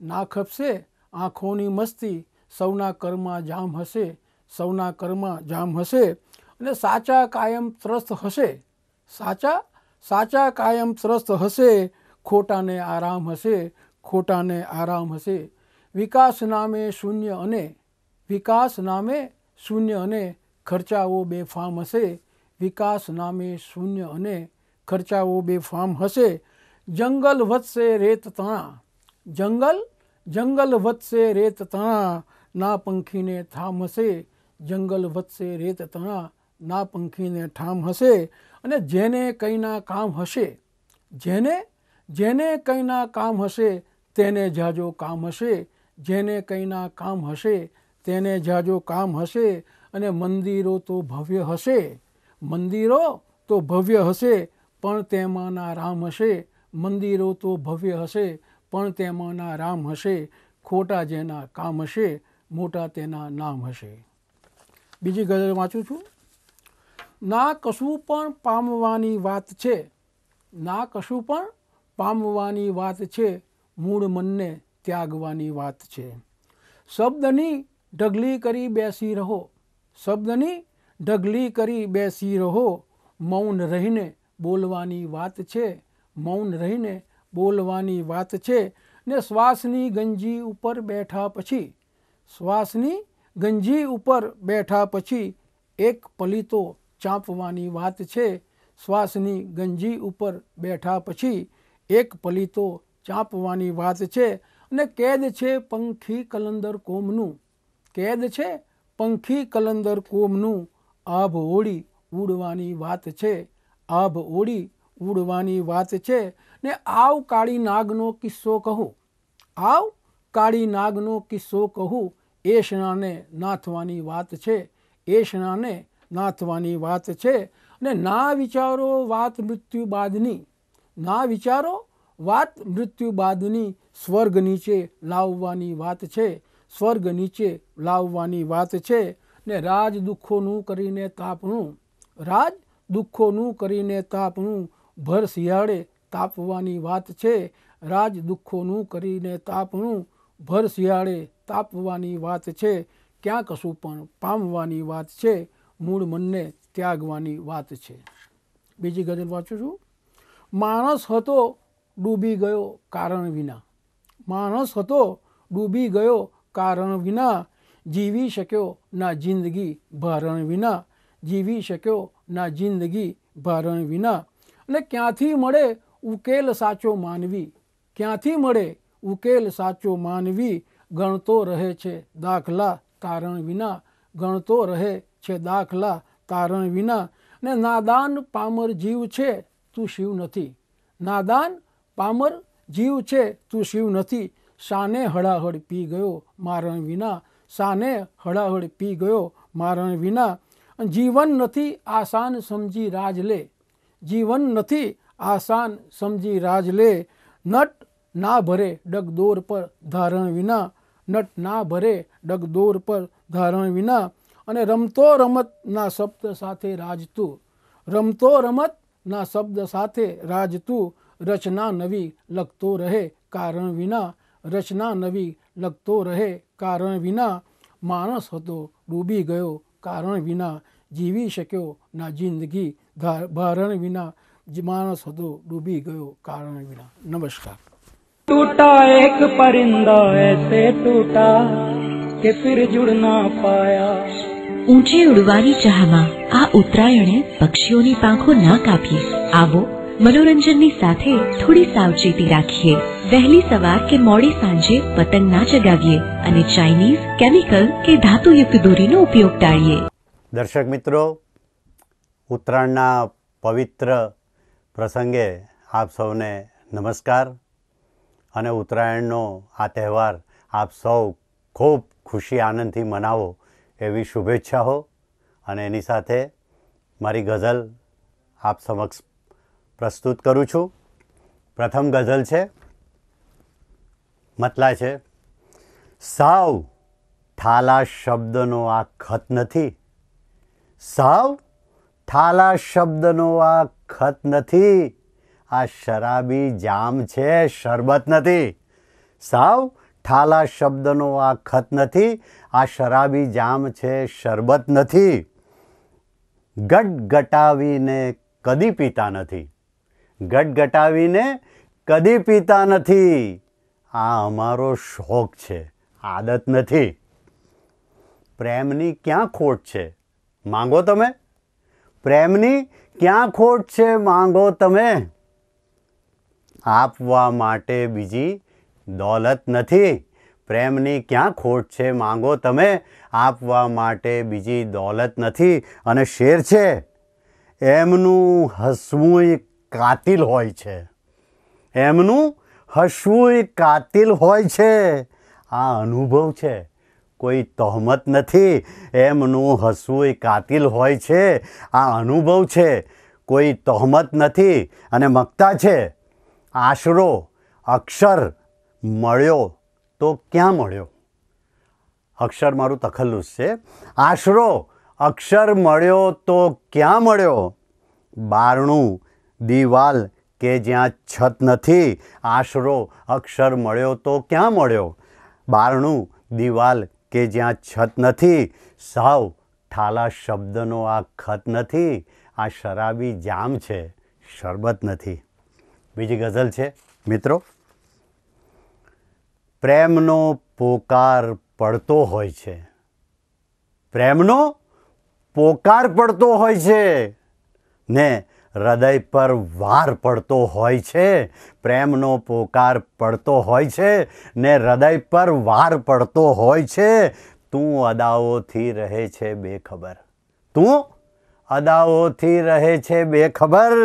ના ખપશે આંખોની મસ્તી સૌના કર્મમાં જામ હશે, સૌના કર્મમાં જામ હશે. અને સાચા કાયમ ત્રસ્ત હશે, સાચા કાયમ ત્રસ્ત હશે, ખોટાને આરામ હશે, ખોટાને આરામ હશે. વિકાસ નામે શૂન્ય અને ખર્ચાઓ બેફામ હશે, વિકાસ નામે શૂન્ય અને ખર્ચાઓ બેફામ હશે. જંગલ વધશે રેત તણા, જંગલ વધશે રેત તણા, ના પંખીને થામ હશે, જંગલ વધશે રેત તણા, ના પંખીને ઠામ હશે. અને જેને કંઈના કામ હશે, જેને કંઈના કામ હશે, તેને જાજો કામ હશે, જેને કંઈના કામ હશે, તેને જાજો કામ હશે. અને મંદિરો તો ભવ્ય હશે, મંદિરો તો ભવ્ય હશે, પણ તેમાંના રામ હશે, મંદિરો તો ભવ્ય હશે, પણ તેમાંના રામ હશે. ખોટા જેના કામ હશે, મોટા તેના નામ હશે. બીજી ગઝલ વાંચું છું. ના કશું પણ પામવાની વાત છે, ના કશું પણ પામવાની વાત છે, મૂળ મનને ત્યાગવાની વાત છે. શબ્દની ઢગલી કરી બેસી રહો, શબ્દની ઢગલી કરી બેસી રહો, મૌન રહીને બોલવાની વાત છે, મૌન રહીને બોલવાની વાત છે. ને શ્વાસની ગંજી ઉપર બેઠા પછી, શ્વાસની ગંજી ઉપર બેઠા પછી, એક પલીતો ચાંપવાની વાત છે, શ્વાસની ગંજી ઉપર બેઠા પછી, એક પલીતો ચાંપવાની વાત છે. અને કેદ છે પંખી કલંદર કોમનું, કેદ છે પંખી કલંદર કોમનું, આભ ઓળી ઉડવાની વાત છે, આભ ઓળી ઉડવાની વાત છે. ને આવ કાળી નાગનો કિસ્સો કહું, આવ કાળી નાગનો કિસ્સો કહું, એશનાને નાથવાની વાત છે, એશનાને નાથવાની વાત છે. અને ના વિચારો વાત મૃત્યુ બાદની, ના વિચારો વાત મૃત્યુ બાદની, સ્વર્ગ નીચે લાવવાની વાત છે, સ્વર્ગ નીચે લાવવાની વાત છે. ને રાજ દુઃખોનું કરીને તાપણું, રાજ દુઃખોનું કરીને તાપણું, ભર શિયાળે તાપવાની વાત છે, રાજ દુઃખોનું કરીને તાપણું, ભર શિયાળે તાપવાની વાત છે. ક્યાં કશું પણ પામવાની વાત છે, મૂળ મનને ત્યાગવાની વાત છે. બીજી ગઝલ વાંચું છું. માણસ હતો ડૂબી ગયો કારણ વિના, માણસ હતો ડૂબી ગયો કારણ વિના, જીવી શક્યો ના જિંદગી ભારણ વિના, જીવી શક્યો ના જિંદગી ભારણ વિના. અને ક્યાંથી મળે ઉકેલ સાચો માનવી, ક્યાંથી મળે ઉકેલ સાચો માનવી, ગણતો રહે છે દાખલા તારણ વિના, ગણતો રહે છે દાખલા તારણ વિના. ને નાદાન પામર જીવ છે તું શિવ નથી, નાદાન પામર જીવ છે તું શિવ નથી, શાને હળાહળ પી ગયો મારણ વિના, શાને હળાહળ પી ગયો મારણ વિના. જીવન નથી આસાન સમજી રાજ લે, જીવન નથી આસાન સમજી રાજ લે, નટ ના ભરે ડગદોર પર ધારણ વિના, નટ ના ભરે ડગદોર પર ધારણ વિના. અને રમતો રમતના શબ્દ સાથે રાજતું, રમતો રમતના શબ્દ સાથે રાજતું, રચના નવી લખતો રહે કારણ વિના, રચના નવી લખતો રહે કારણ વિના. માણસ હતો ડૂબી ગયો કારણ વિના, જીવી શક્યો ના જિંદગી ભારણ વિના, માણસ હતો ડૂબી ગયો કારણ વિના. નમસ્કાર. टूटा एक परिंदा ऐसे टूटा कि फिर जुड़ ना पाया. ઊંચે ઉડવાની ચાહમાં આ ઉત્તરાયણે પક્ષીઓની પાંખો ન કાપીએ. આવો મનોરંજનની સાથે થોડી સાવચેતી રાખીએ. વહેલી સવાર કે મોડી સાંજે પતંગ ના ચગાવીએ અને ચાઇનીઝ, કેમિકલ કે ધાતુયુક્ત દોરીનો ઉપયોગ ટાળીએ. દર્શક મિત્રો, ઉત્તરાયણના પવિત્ર પ્રસંગે આપ સૌને નમસ્કાર. અને ઉત્તરાયણનો આ તહેવાર આપ સૌ ખૂબ ખુશી આનંદથી મનાવો એવી શુભેચ્છાઓ. અને એની સાથે મારી ગઝલ આપ સમક્ષ પ્રસ્તુત કરું છું. પ્રથમ ગઝલ છે, મતલા છે. સાવ ઠાલા શબ્દનો આ ખત નથી, સાવ ઠાલા શબ્દનો આ ખત નથી, આ શરાબી જામ છે શરબત નથી. સાવ ઠાલા શબ્દનો આ ખત નથી, આ શરાબી જામ છે શરબત નથી. ગટગટાવીને કદી પીતા નથી, ગટગટાવીને કદી પીતા નથી. આ અમારો શોખ છે, આદત નથી. પ્રેમની ક્યાં ખોટ છે માંગો તમે, પ્રેમની ક્યાં ખોટ છે માંગો તમે. આપવા માટે બીજી દોલત નથી, પ્રેમની ક્યાં ખોટ છે માંગો તમે. આપવા માટે બીજી દોલત નથી. અને શેર છે, એમનું હસવું કાતિલ હોય છે, એમનું હસવું કાતિલ હોય છે. આ અનુભવ છે, કોઈ તહોમત નથી. એમનું હસવું કાતિલ હોય છે, આ અનુભવ છે, કોઈ તહોમત નથી. અને મક્તા છે, આશરો અક્ષર મળ્યો તો ક્યાં મળ્યો. અક્ષર મારું તખલ્લુસ છે. આશરો અક્ષર મળ્યો તો ક્યાં મળ્યો. બારણું દિવાલ કે જ્યાં છત નથી, આશરો અક્ષર મળ્યો તો ક્યાં મળ્યો. બારણું દિવાલ કે જ્યાં છત નથી, સાવ ઠાલા શબ્દનો આ ખત નથી, આ શરાબી જામ છે શરબત નથી. બીજી ગઝલ છે મિત્રો. પ્રેમનો પોકાર પડતો હોય છે, પ્રેમનો પોકાર પડતો હોય છે ને હૃદય પર વાર પડતો હોય છે. પ્રેમનો પોકાર પડતો હોય છે ને હૃદય પર વાર પડતો હોય છે. તું અદાઓથી રહે છે બેખબર, તું અદાઓથી રહે છે બેખબર.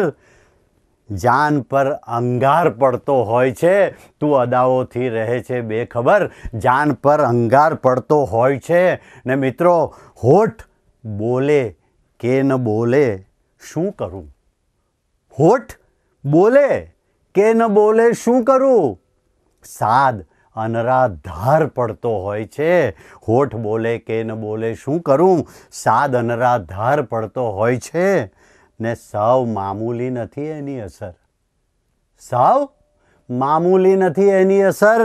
જાન પર અંગાર પડતો હોય છે, તું અદાઓથી રહે છે બેખબર. જાન પર અંગાર પડતો હોય છે. ને મિત્રો, હોઠ બોલે કે ન બોલે શું કરું, હોઠ બોલે કે ન બોલે શું કરું. સાદ અનરાધાર પડતો હોય છે, હોઠ બોલે કે ન બોલે શું કરું. સાદ અનરાધાર પડતો હોય છે ને સાવ મામૂલી નથી એની અસર, સાવ મામૂલી નથી એની અસર.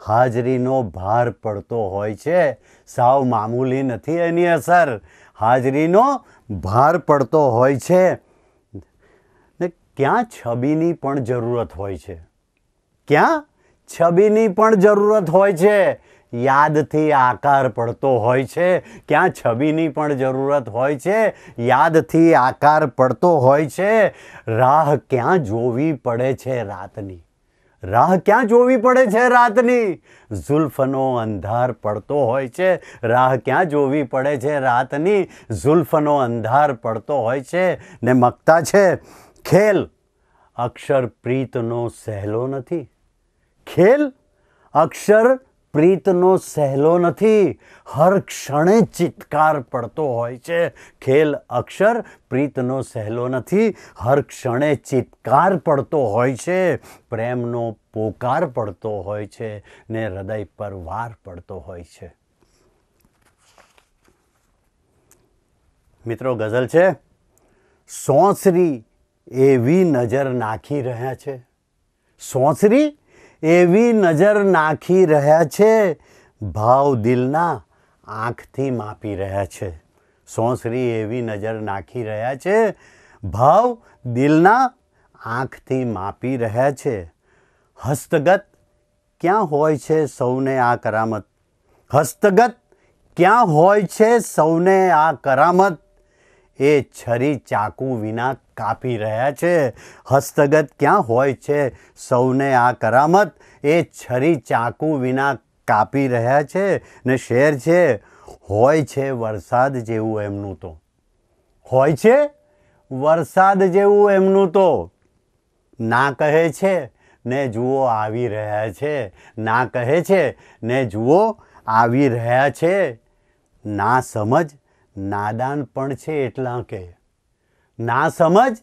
હાજરીનો ભાર પડતો હોય છે, સાવ મામૂલી નથી એની અસર. હાજરીનો ભાર પડતો હોય છે ને ક્યાં છબીની પણ જરૂરત હોય છે, ક્યાં છબીની પણ જરૂરત હોય છે. યાદથી આકાર પડતો હોય છે, ક્યાં છબીની પણ જરૂરત હોય છે. યાદથી આકાર પડતો હોય છે. રાહ ક્યાં જોવી પડે છે રાતની, રાહ ક્યાં જોવી પડે છે રાતની. ઝુલ્ફનો અંધાર પડતો હોય છે, રાહ ક્યાં જોવી પડે છે રાતની. ઝુલ્ફનો અંધાર પડતો હોય છે. ને મક્તા છે, ખેલ અક્ષર પ્રીતનો સહેલો નથી, ખેલ અક્ષર પ્રીતનો સહેલો નથી. હર ક્ષણે ચિત્કાર પડતો હોય છે. ખેલ અક્ષર પ્રીતનો સહેલો નથી, હર ક્ષણે ચિત્કાર પડતો હોય છે. પ્રેમનો પોકાર પડતો હોય છે ને હૃદય પર વાર પડતો હોય છે. મિત્રો, ગઝલ છે, સોંસરી એવી નજર નાખી રહ્યા છે, સોંસરી એવી નજર નાખી રહ્યા છે. ભાવ દિલના આંખથી માપી રહ્યા છે. સોંસરી એવી નજર નાખી રહ્યા છે, ભાવ દિલના આંખથી માપી રહ્યા છે. હસ્તગત ક્યાં હોય છે સૌને આ કરામત, હસ્તગત ક્યાં હોય છે સૌને આ કરામત. એ છરી ચાકુ વિના કાપી રહ્યા છે. હસ્તગત ક્યાં હોય છે સૌને આ કરામત. એ છરી ચાકુ વિના કાપી રહ્યા છે. ને શેર છે, હોય છે વરસાદ જેવું એમનું તો, હોય છે વરસાદ જેવું એમનું તો. ના કહે છે ને જુઓ આવી રહ્યા છે, ના કહે છે ને જુઓ આવી રહ્યા છે. ના સમજ નાદાન પણ છે એટલા કે, ના સમજ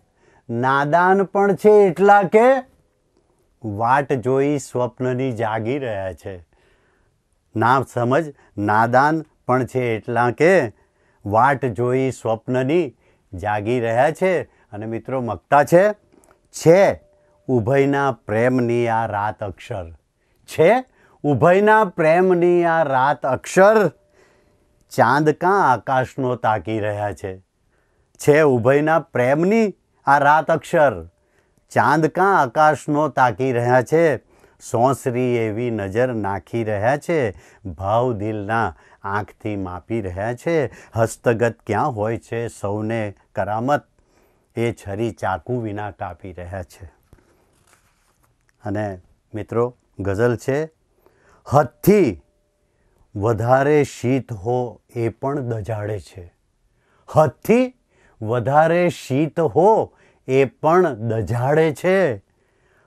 નાદાન પણ છે એટલા કે. વાટ જોઈ સ્વપ્નની જાગી રહ્યા છે. ના સમજ નાદાન પણ છે એટલા કે, વાટ જોઈ સ્વપ્નની જાગી રહ્યા છે. અને મિત્રો, મક્તા છે ઉભયના પ્રેમની આ રાત અક્ષર, છે ઉભયના પ્રેમની આ રાત અક્ષર ચાંદ કાં આકાશનો તાકી રહ્યા છે ઉભયના પ્રેમની આ રાત અક્ષર ચાંદ કાં આકાશનો તાકી રહ્યા છે, સોંસરી એવી નજર નાખી રહ્યા છે, ભાવ દિલના આંખથી માપી રહ્યા છે, હસ્તગત ક્યાં હોય છે સૌને કરામત, એ છરી ચાકુ વિના કાપી રહ્યા છે. અને મિત્રો ગઝલ છે, હદથી વધારે શીત હો એ પણ દજાડે છે, હદથી વધારે શીત હો એ પણ દજાડે છે,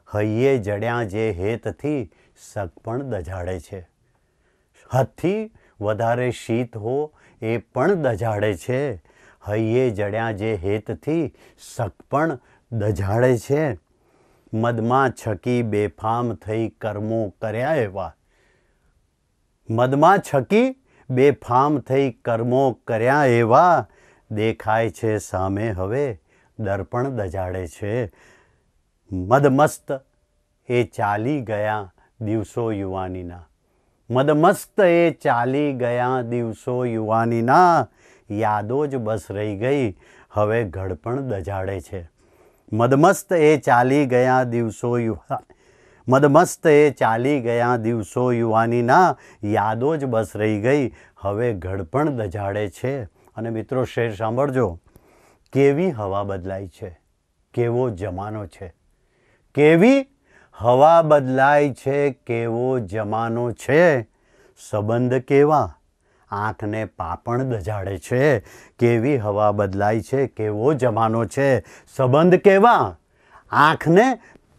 હૈયે જડ્યા જે હેતથી સગ પણ દજાડે છે, હદથી વધારે શીત હો એ પણ દજાડે છે, હૈયે જડ્યા જે હેતથી સગ પણ દજાડે છે, મદમાં છકી બેફામ થઈ કર્મો કર્યા એવા, મદમાં છકી બેફામ થઈ કર્મો કર્યા એવા, દેખાય છે સામે હવે દર્પણ દજાડે છે, મદમસ્ત એ ચાલી ગયા દિવસો યુવાનીના, મદમસ્ત એ ચાલી ગયા દિવસો યુવાનીના, યાદો જ બસ રહી ગઈ હવે ઘડપણ દજાડે છે, મદમસ્ત એ ચાલી ગયા દિવસો મદમસ્ત એ ચાલી ગયા દિવસો યુવાનીના, યાદો જ બસ રહી ગઈ હવે ઘડપણ દજાડે છે. અને મિત્રો શેર સાંભળજો, કેવી હવા બદલાઈ છે, કેવો જમાનો છે, કેવી હવા બદલાઈ છે, કેવો જમાનો છે, સંબંધ કેવા આંખને પાપણ દજાડે છે, કેવી હવા બદલાઈ છે, કેવો જમાનો છે, સંબંધ કેવા આંખને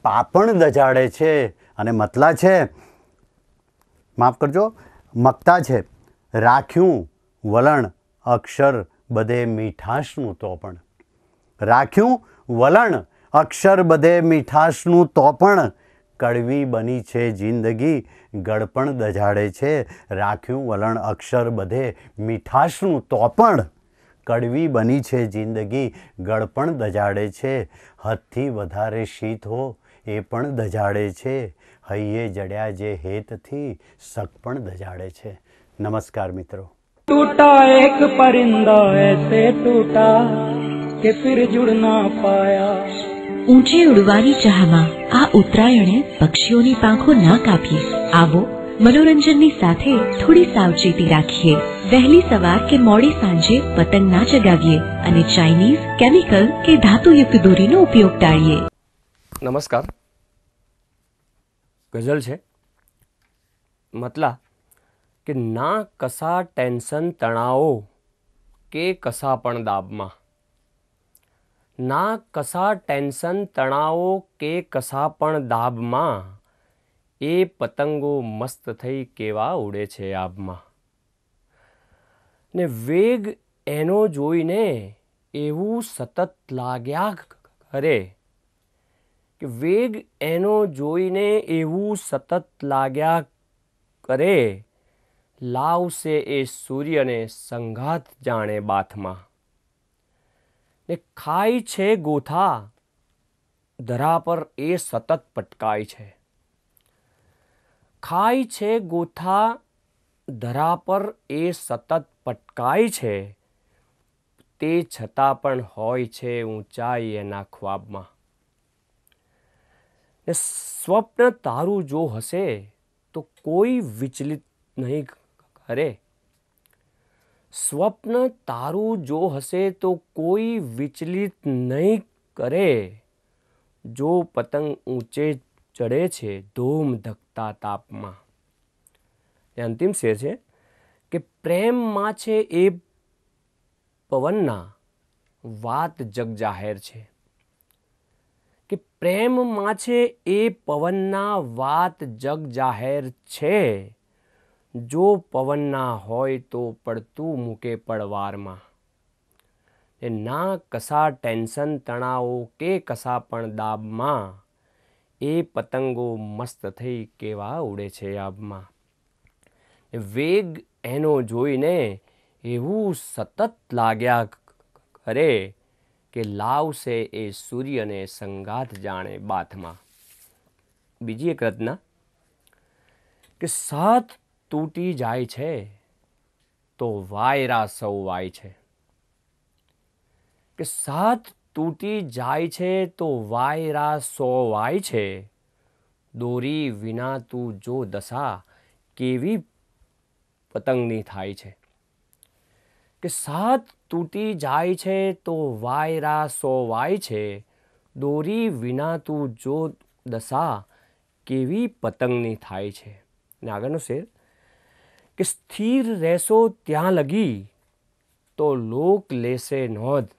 પાપણ દજાડે છે. અને મતલા છે, માફ કરજો, મકતા છે, રાખ્યું વલણ અક્ષર બધે મીઠાશનું તો પણ, રાખ્યું વલણ અક્ષર બધે મીઠાશનું તો પણ, કડવી બની છે જિંદગી ગળપણ દજાડે છે, રાખ્યું વલણ અક્ષર બધે મીઠાશનું તો પણ, કડવી બની છે જિંદગી ગળપણ દજાડે છે, હદથી વધારે શીત હો એ પણ દજાડે છે, હૈયે જડ્યા જે હેતથી સગ પણ દજાડે છે. નમસ્કાર મિત્રો. टूटा एक परिंदा ऐसे टूटा कि फिर जुड़ ना पाया. ઊંચે ઉડવાની ચાહમાં આ ઉત્તરાયણે પક્ષીઓની પાંખો ન કાપીએ. આવો મનોરંજનની સાથે થોડી સાવચેતી રાખીએ. વહેલી સવાર કે મોડી સાંજે પતંગ ના ચગાવીએ અને ચાઇનીઝ, કેમિકલ કે ધાતુયુક્ત દોરીનો ઉપયોગ ટાળીએ. નમસ્કાર. ગઝલ છે, મતલા કે ના કશા ટેન્શન તણાવો કે કશા પણ દાબમાં, ના કશા ટેન્શન તણાવો કે કશા પણ દાબમાં, એ પતંગો મસ્ત થઈ કેવા ઉડે છે આબમાં, ને વેગ એનો જોઈને એવું સતત લાગ્યા કરે, કે વેગ એનો જોઈને એવું સતત લાગ્યા કરે, લાવશે એ સૂર્યને સંઘાત જાણે બાથમાં, ને ખાય છે ગોથા ધરા પર એ સતત પટકાય છે, ખાય છે ગોથા ધરા પર એ સતત પટકાય છે, તે છતાં પણ હોય છે ઊંચાઈ એના ખ્વાબમાં, ને સ્વપ્ન તારું જો હશે તો કોઈ વિચલિત નહીં કરે, સ્વપ્ન તારું જો હશે તો કોઈ વિચલિત નહીં કરે, જો પતંગ ઊંચે ચડે છે ધૂમ ધકતા તાપમાં. એ અંતિમ શેર છે કે પ્રેમમાં છે એ પવનના વાત જગ જાહેર છે, કે પ્રેમમાં છે એ પવનના વાત જગ જાહેર છે, જો પવનના હોય તો પડતું મૂકે પડવારમાં, ના કશા ટેન્શન તણાવો કે કશા પણ દાબમાં, એ પતંગો મસ્ત થઈ કેવા ઉડે છે આબમાં, વેગ એનો જોઈને એવું સતત લાગ્યા કરે, કે લાવશે એ સૂર્યને સંગાથ જાણે બાથમાં. બીજી એક રચના કે સાથ તૂટી જાય છે તો વાયરા સૌ વાય છે, કે સાથ તૂટી જાય છે તો વાયરા સો વાય છે, દોરી વિના તું જો દશા કેવી પતંગની થાય છે, કે સાથ તૂટી જાય છે તો વાયરા સો વાય છે, દોરી વિના તું જો દશા કેવી પતંગની થાય છે. ને આગળનો શેર કે સ્થિર રહેશો ત્યાં લગી તો લોક લેશે નોંધ,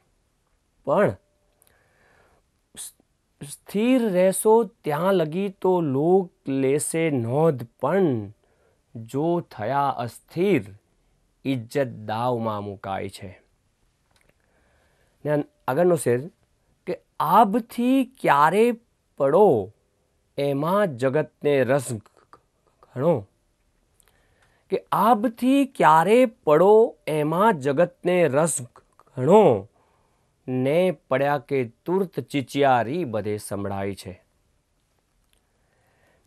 પણ સ્થિર રહેશો ત્યાં લગી તો લોક લેશે નોંધ, પણ જો થયા અસ્થિર ઇજ્જત દાવમાં મુકાય છે. ને આગળનો શેર કે આભથી ક્યારે પડો એમાં જગતને રસ ઘણો, કે આભથી ક્યારે પડો એમાં જગતને રસ ઘણો, ને પડ્યા કે તુર્ત ચિચિયારી બધે સંભળાય છે.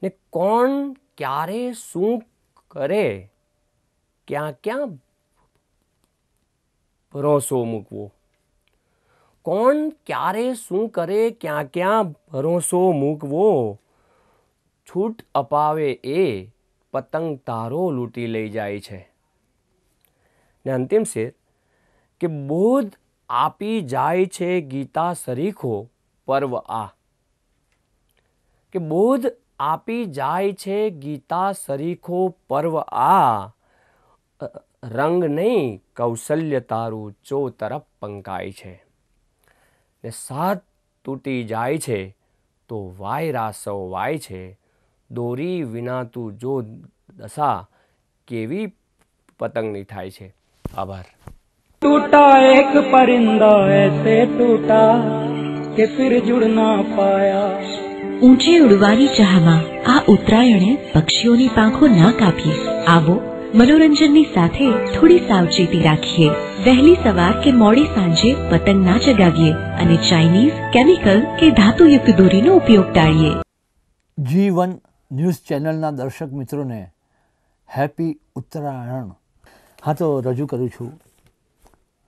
ને કોણ ક્યારે શું કરે ક્યાં ક્યાં ભરોસો મૂકવો, કોણ ક્યારે શું કરે ક્યાં ક્યાં ભરોસો મૂકવો, છૂટ અપાવે એ પતંગ તારો લૂંટી લઈ જાય છે. ને અંતિમ શેર કે બોધ આપી જાય છે ગીતા સરીખો પર્વ આ, કે બોધ આપી જાય છે ગીતા સરીખો પર્વ આ, રંગ નહીં કૌશલ્ય તારું ચો તરફ પંકાય છે. ને સાથ તૂટી જાય છે તો વાયરા સૌ વાય છે, દોરી વિના તું જો દશા કેવી પતંગની થાય છે. આભાર. टूटा एक परिंदा ऐसे टूटा कि फिर जुड़ ना पाया. ઊંચે ઉડવાની ચાહમાં આ ઉત્તરાયણે પક્ષીઓની પાંખો ન કાપીએ. આવો મનોરંજનની સાથે થોડી સાવચેતી રાખીએ. વહેલી સવાર કે મોડી સાંજે પતંગ ના ચગાવીએ અને ચાઇનીઝ, કેમિકલ કે ધાતુયુક્ત દોરીનો ઉપયોગ ટાળીએ. G1 ન્યૂઝ ચેનલના દર્શક મિત્રોને હેપી ઉત્તરાયણ. હા, તો રજૂ કરું છું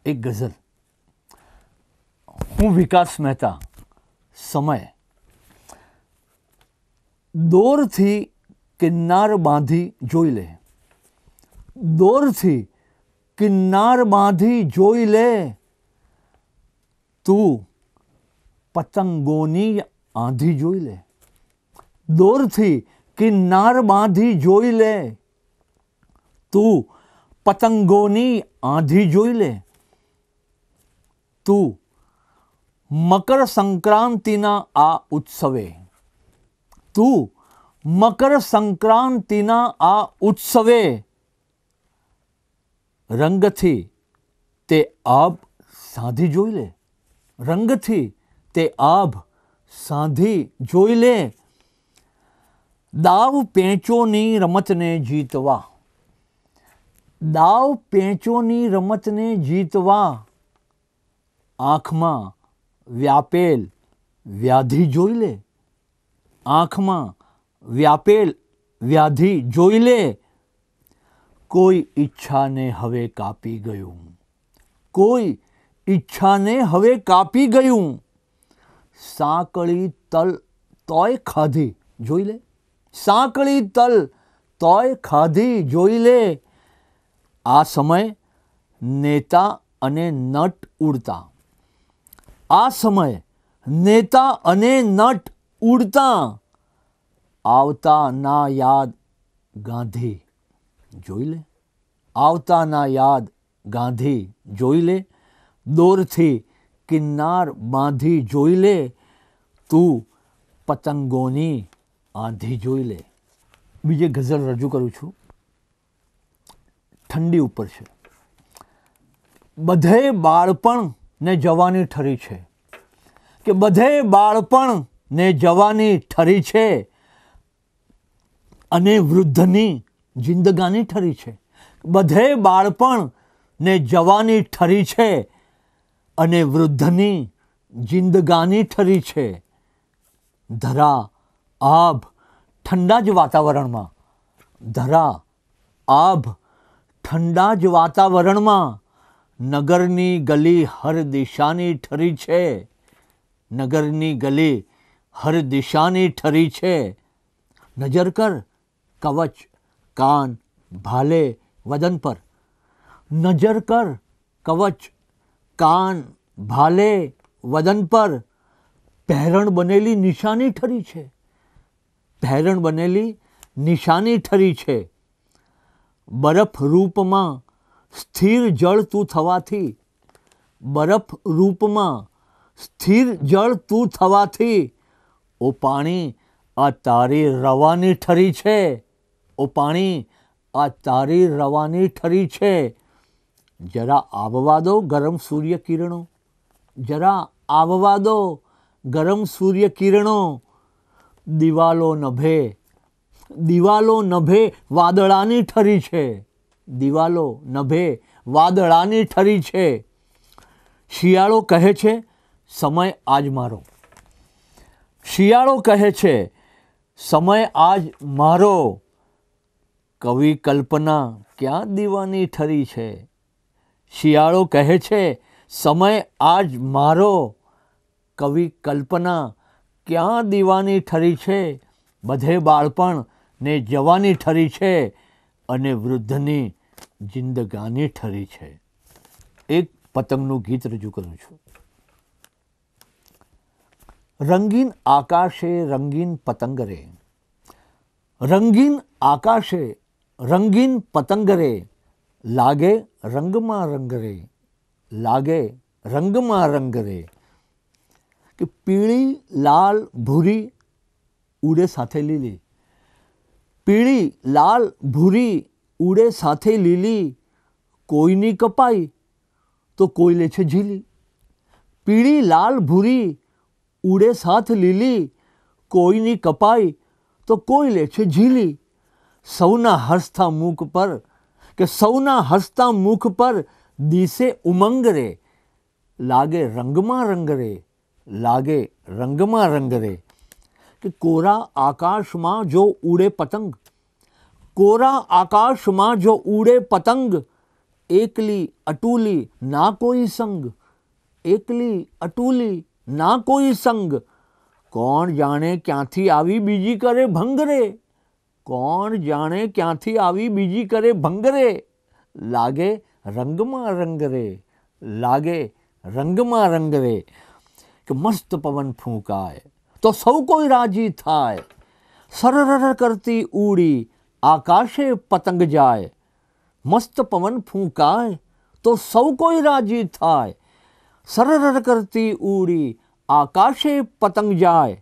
એક ગઝલ. હું વિકાસ મહેતા. સમય દોરથી કિન્નાર બાંધી જોઈ લે, દોરથી કિન્નાર બાંધી જોઈ લે, તું પતંગોની આંધી જોઈ લે, દોરથી કિન્નાર બાંધી જોઈ લે, તું પતંગોની આંધી જોઈ લે, તું મકર સંક્રાંતિના આ ઉત્સવે, તું મકર સંક્રાંતિના આ ઉત્સવે રંગથી તે આભ સાંધી જોઈ લે, રંગથી તે આભ સાંધી જોઈ લે, દાવ પેંચોની રમતને જીતવા, દાવ પેંચોની રમતને જીતવા, આંખમાં વ્યાપેલ વ્યાધિ જોઈ લે, આંખમાં વ્યાપેલ વ્યાધિ જોઈ લે, કોઈ ઈચ્છાને હવે કાપી ગયું, કોઈ ઈચ્છાને હવે કાપી ગયું, સાંકળી તલ તોય ખાધી જોઈ લે, સાંકળી તલ તોય ખાધી જોઈ લે, આ સમય નેતા અને નટ ઉડતા, આ સમય નેતા અને નટ ઉડતા, આવતા ના યાદ ગાંધી જોઈ લે, આવતા ના યાદ ગાંધી જોઈ લે, દોરથી કિન્નાર બાંધી જોઈ લે, તું પતંગોની આંધી જોઈ લે. બીજી ગઝલ રજૂ કરું છું, ઠંડી ઉપર છે. બધે બાળપણ ને જવાની ઠરી છે, કે બધે બાળપણ ને જવાની ઠરી છે, અને વૃદ્ધની જિંદગાની ઠરી છે, બધે બાળપણ ને જવાની ઠરી છે, અને વૃદ્ધની જિંદગાની ઠરી છે, ધરા આભ ઠંડા જ વાતાવરણમાં ધરા, આભ, ઠંડા જ વાતાવરણમાં નગરની ગલી હર દિશાની ઠરી છે. નગરની ગલી હર દિશાની ઠરી છે. નજર કર કવચ, કાન, ભાલે, વદન પર. નજર કર કવચ, કાન, ભાલે, વદન પર. પહેરણ બનેલી નિશાની ઠરી છે. પહેરણ બનેલી નિશાની ઠરી છે. બરફ રૂપમાં સ્થિર જળ તું થવાથી, બરફ રૂપમાં સ્થિર જળ તું થવાથી, ઓ પાણી આ તારી રવાની ઠરી છે. ઓ પાણી આ તારી રવાની ઠરી છે. જરા આવવા દો ગરમ સૂર્ય કિરણો, જરા આવવા દો ગરમ સૂર્ય કિરણો. દિવાલો નભે, દિવાલો નભે વાદળાની ઠરી છે. દિવાલો નભે વાદળાની ઠરી છે. શિયાળો કહે છે સમય આજ મારો, શિયાળો કહે છે સમય આજ મારો. કવિ કલ્પના ક્યાં દીવાની ઠરી છે. શિયાળો કહે છે સમય આજ મારો. કવિ કલ્પના ક્યાં દીવાની ઠરી છે. બધે બાળપણ ને જવાની ઠરી છે અને વૃદ્ધની જિંદગાની ઠરી છે. એક પતંગનું ગીત રજૂ કરું છું. રંગીન આકાશે રંગીન પતંગ રે, રંગીન આકાશે રંગીન પતંગ રે. લાગે રંગમાં રંગ રે, લાગે રંગમાં રંગ રે. કે પીળી, લાલ, ભૂરી ઉડે સાથે લીલી, પીળી, લાલ, ભૂરી ઉડે સાથે લીલી. કોઈની કપાઈ તો કોઈ લે છે ઝીલી. પીળી, લાલ, ભૂરી ઉડે સાથ લીલી. કોઈની કપાઈ તો કોઈ લે છે ઝીલી. સૌના હસતા મુખ પર, કે સૌના હસતા મુખ પર દિશે ઉમંગ રે. લાગે રંગમાં રંગ રે, લાગે રંગમાં રંગ રે. કે કોરા આકાશમાં જો ઉડે પતંગ, કોરા આકાશમાં જો ઉડે પતંગ. એકલી અટૂલી ના કોઈ સંગ, એકલી અટૂલી ના કોઈ સંગ. કોણ જાણે ક્યાંથી આવી બીજી કરે ભંગ રે, કોણ જાણે ક્યાંથી આવી બીજી કરે ભંગ રે. લાગે રંગમાં રંગ રે, લાગે રંગમાં રંગ રે. કે મસ્ત પવન ફૂંકાય તો સૌ કોઈ રાજી થાય. સરર કરતી ઉડી આકાશે પતંગ જાય. મસ્ત પવન ફૂંકાય તો સૌ કોઈ રાજી થાય. સરર કરતી ઉડી આકાશે પતંગ જાય.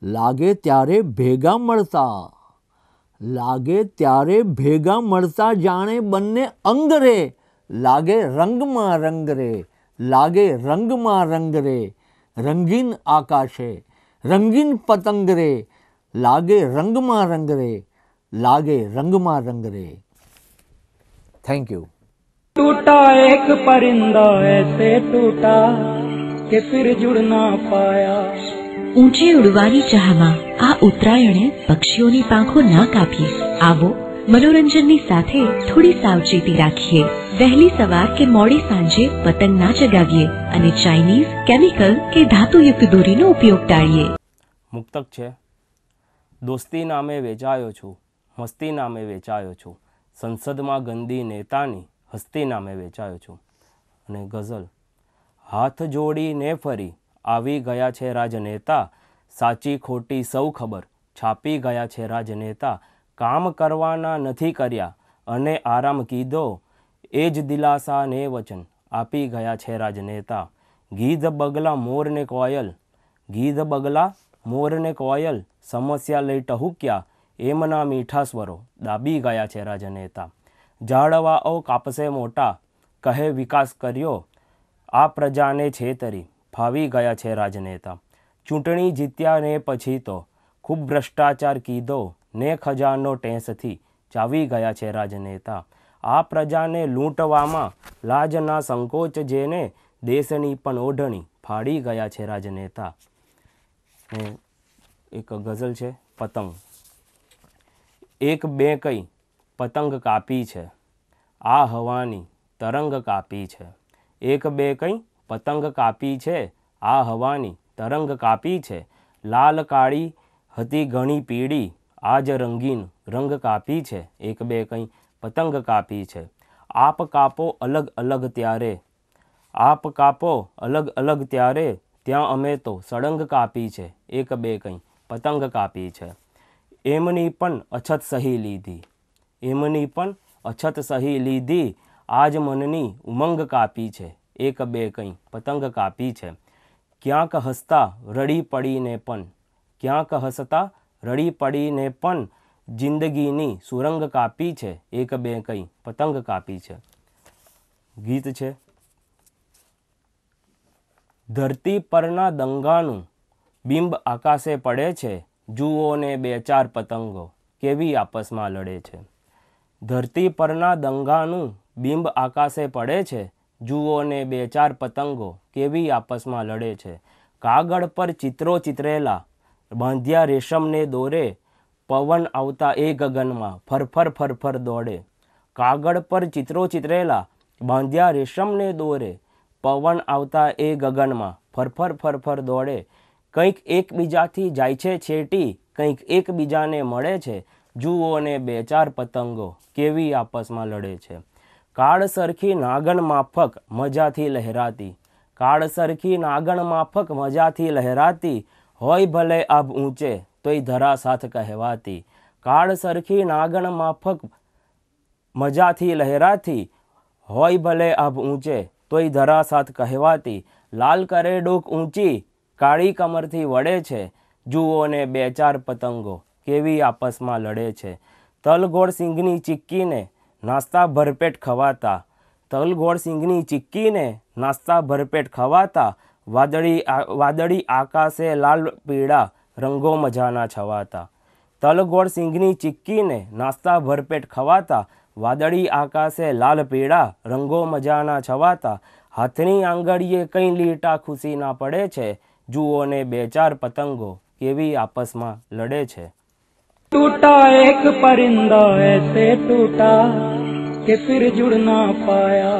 લાગે ત્યારે ભેગા મળતા, લાગે ત્યારે ભેગા મળતા જાણે બંને અંગ રે. લાગે રંગમાં રંગ રે, લાગે રંગમાં રંગ રે. રંગીન આકાશે રંગીન પતંગ રે. લાગે રંગમાં રંગ રે, લાગે રંગમાં રંગ રે. Thank you. टूटा एक परिंदा ऐसे टूटा कि फिर जुड़ ना पाया. ઊંચે ઉડવાની ચાહમાં આ ઉત્તરાયણે પક્ષીઓની પાંખો ન કાપીએ. આવો મનોરંજનની સાથે થોડી સાવચેતી રાખીએ. વહેલી સવાર કે મોડી સાંજે પતંગ ના ચગાવીએ અને ચાઇનીઝ, કેમિકલ કે ધાતુયુક્ત દોરીનો ઉપયોગ ટાળીએ. મુક્તક છે. દોસ્તી નામે વેચાયો છું, મસ્તી નામે વેચાયો છું. સંસદમાં ગંદી નેતાની હસ્તી નામે વેચાયો છું. અને ગઝલ. હાથ જોડીને ફરી આવી ગયા છે રાજનેતા. સાચી ખોટી સૌ ખબર છાપી ગયા છે રાજનેતા. કામ કરવાના નથી કર્યા અને આરામ કીધો. એ જ દિલાસા ને વચન આપી ગયા છે રાજનેતા. ગીધ બગલા મોરને કોયલ, ગીધ બગલા મોરને કોયલ સમસ્યા લઈ ટહુક્યા. એમના મીઠા સ્વરો દાબી ગયા છે રાજનેતા. ઝાડવાઓ કાપશે મોટા કહે વિકાસ કર્યો. આ પ્રજાને છેતરી ફાવી ગયા છે રાજનેતા. ચૂંટણી જીત્યા ને પછી તો ખૂબ ભ્રષ્ટાચાર કીધો ને ખજાનો ટેસથી ચાવી ગયા છે રાજનેતા. આ પ્રજાને લૂંટવામાં લાજના સંકોચ જેને દેશની પણ ઓઢણી ફાડી ગયા છે રાજનેતા. એક ગઝલ છે પતંગ. એક બે કઈ પતંગ કાપી છે, આ હવાની તરંગ કાપી છે. એક બે કઈ પતંગ કાપી છે, આ હવાની તરંગ કાપી છે. લાલ કાળી હતી ઘણી પીળી, આજ રંગીન રંગ કાપી છે. એક બે કઈ પતંગ કાપી છે. આપ કાપો અલગ અલગ ત્યારે, આપ કાપો અલગ અલગ ત્યારે, ત્યાં અમે તો સળંગ કાપી છે. એક બે કઈ પતંગ કાપી છે. એમની પણ અછત સહી લીધી, એમની પણ અછત સહી લીધી, આજ મનની ઉમંગ કાપી છે. એક બે કઈ પતંગ કાપી છે. ક્યાંક હસતા રડી પડીને પણ, ક્યાંક હસતા રડી પડીને પણ, જિંદગીની સુરંગ કાપી છે. એક બે કઈ પતંગ કાપી છે. ગીત છે. ધરતી પરના દંગાનું બિંબ આકાશે પડે છે, જુઓ ને બે ચાર પતંગો કેવી આપસમાં લડે છે. ધરતી પરના દંગાનું બિંબ આકાશે પડે છે, જુઓ ને બે ચાર પતંગો કેવી આપસમાં લડે છે. કાગળ પર ચિત્રો ચિતરેલા, બાંધ્યા રેશમને દોરે, પવન આવતા એ ગગનમાં ફરફર ફરફર દોડે. કાગળ પર ચિત્રો ચિતરેલા, બાંધ્યા રેશમને દોરે, પવન આવતા એ ગગનમાં ફરફર ફરફર દોડે. કંઈક એકબીજાથી જાય છે છેટી, કંઈક એકબીજાને મળે છે, જુઓ ને બે ચાર પતંગો કેવી આપસમાં લડે છે. કાળ સરખી નાગણ માફક મજાથી લહેરાતી, કાળ સરખી નાગણ માફક મજાથી લહેરાતી, હોય ભલે આબ ઊંચે તોય ધરા સાથ કહેવાતી. કાળ સરખી નાગણ માફક મજાથી લહેરાતી, હોય ભલે આબ ઊંચે તોય ધરા સાથ કહેવાતી. લાલ કરે ડોક ઊંચી, કાળી કમરથી વળે છે, જુઓ ને બે ચાર પતંગો કેવી આપસમાં લડે છે. તલગોળ સિંગની ચીક્કીને નાસ્તા ભરપેટ ખવાતા, તલગોળ સિંગની ચીક્કીને નાસ્તા ભરપેટ ખવાતા, વાદળી આકાશે લાલ પીળા રંગો મજાના છવાતા. તલગોળ સિંગની ચીક્કીને નાસ્તા ભરપેટ ખવાતા, વાદળી આકાશે લાલ પીળા રંગો મજાના છવાતા. હાથની આંગળીએ કંઈ લીટા ખુશી ના પડે છે, જુઓ ને બે ચાર પતંગો કેવી આપસમાં લડે છે. टूटा एक परिंदा ऐसे टूटा कि फिर जुड़ ना पाया.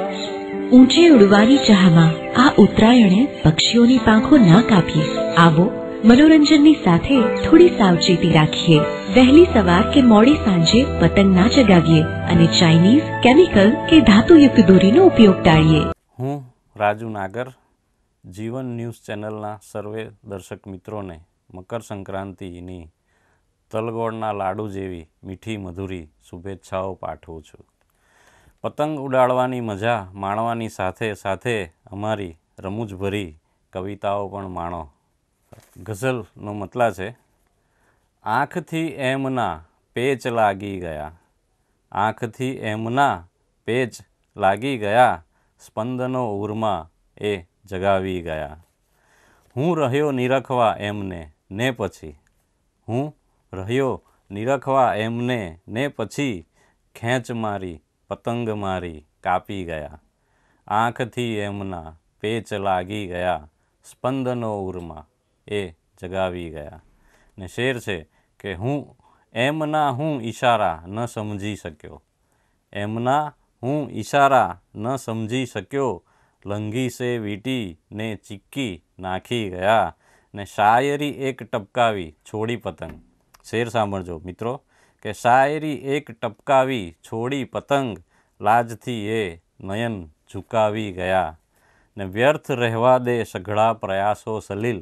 ઊંચે ઉડવાની ચાહમાં આ ઉત્તરાયણે પક્ષીઓની પાંખો ન કાપીએ. આવો મનોરંજનની સાથે થોડી સાવચેતી રાખીએ. વહેલી સવાર કે મોડી સાંજે પતંગ ના ચગાવીએ અને ચાઇનીઝ, કેમિકલ કે ધાતુયુક્ત દોરીનો ઉપયોગ ટાળીએ. હું રાજુ નાગર, જીવન ન્યૂઝ ચેનલના સર્વે દર્શક મિત્રોને મકર સંક્રાંતિની તલગોળના લાડુ જેવી મીઠી મધુરી શુભેચ્છાઓ પાઠવું છું. પતંગ ઉડાડવાની મજા માણવાની સાથે સાથે અમારી રમૂજભરી કવિતાઓ પણ માણો. ગઝલનો મતલબ છે, આંખથી એમના પેચ લાગી ગયા, આંખથી એમના પેચ લાગી ગયા, સ્પંદનો ઉર્મા એ જગાવી ગયા. હું રહ્યો નિરખવા એમને ને પછી, હું રહ્યો નિરખવા એમને ને પછી, ખેંચ મારી પતંગ મારી કાપી ગયા. આંખથી એમના પેચ લાગી ગયા, સ્પંદનો ઉર્મા એ જગાવી ગયા. ને શેર છે કે એમના હું ઈશારા ન સમજી શક્યો, એમના હું ઈશારા ન સમજી શક્યો, લંઘી સે વીટી ને ચીક્કી નાખી ગયા. ને શાયરી એક ટપકાવી છોડી પતંગ. શેર સાંભળજો મિત્રો કે શાયરી એક ટપકાવી છોડી પતંગ, લાજથી એ નયન ઝુકાવી ગયા. ને વ્યર્થ રહેવા દે સઘળા પ્રયાસો સલીલ,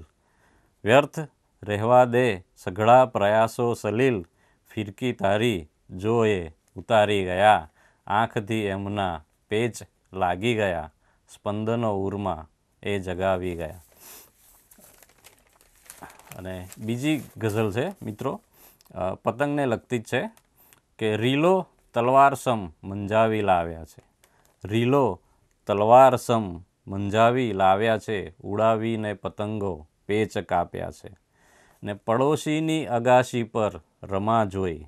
વ્યર્થ રહેવા દે સઘળા પ્રયાસો સલીલ, ફિરકી તારી જો એ ઉતારી ગયા. આંખથી એમના પેચ લાગી ગયા, સ્પંદનો ઉર્મા એ જગાવી ગયા. અને બીજી ગઝલ છે મિત્રો, પતંગને લગતી જ છે કે રીલો તલવાર સમ મંજાવી લાવ્યા છે, રીલો તલવાર સમ મંજાવી લાવ્યા છે, ઉડાવીને પતંગો પેચ કાપ્યા છે. ને પડોશીની અગાશી પર રમા જોઈ,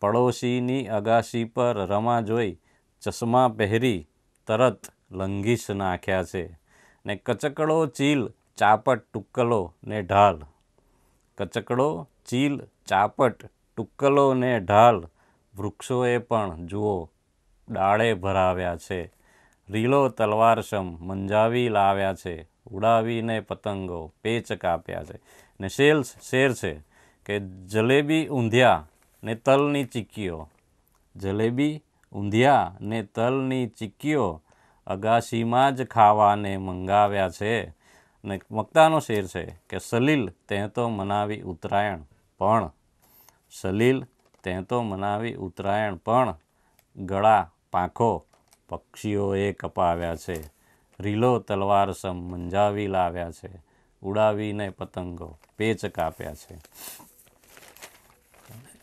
પડોશીની અગાશી પર રમા જોઈ, ચશ્મા પહેરી તરત લંઘીશ નાખ્યા છે. ને કચકડો ચીલ ચાપટ ટુક્કલો ને ઢાલ, કચકડો ચીલ ચાપટ ટુક્કલો ને ઢાલ વૃક્ષોએ પણ જુઓ ડાળે ભરાવ્યા છે. રીલો તલવારસમ મંજાવી લાવ્યા છે, ઉડાવીને પતંગો પેચ કાપ્યા છે. ને શેર છે કે જલેબી ઊંધિયા ને તલની ચીક્કીઓ, જલેબી ઊંધિયા ને તલની ચીક્કીઓ અગાશીમાં જ ખાવાને મંગાવ્યા છે. ને મક્તાનો શેર છે કે સલીલ તે તો મનાવી ઉત્તરાયણ પણ, સલીલ તે તો મનાવી ઉત્તરાયણ પણ ગળા પાંખો પક્ષીઓએ કપાવ્યા છે. રીલો તલવારસમ મંજાવી લાવ્યા છે, ઉડાવીને પતંગો પેચ કાપ્યા છે.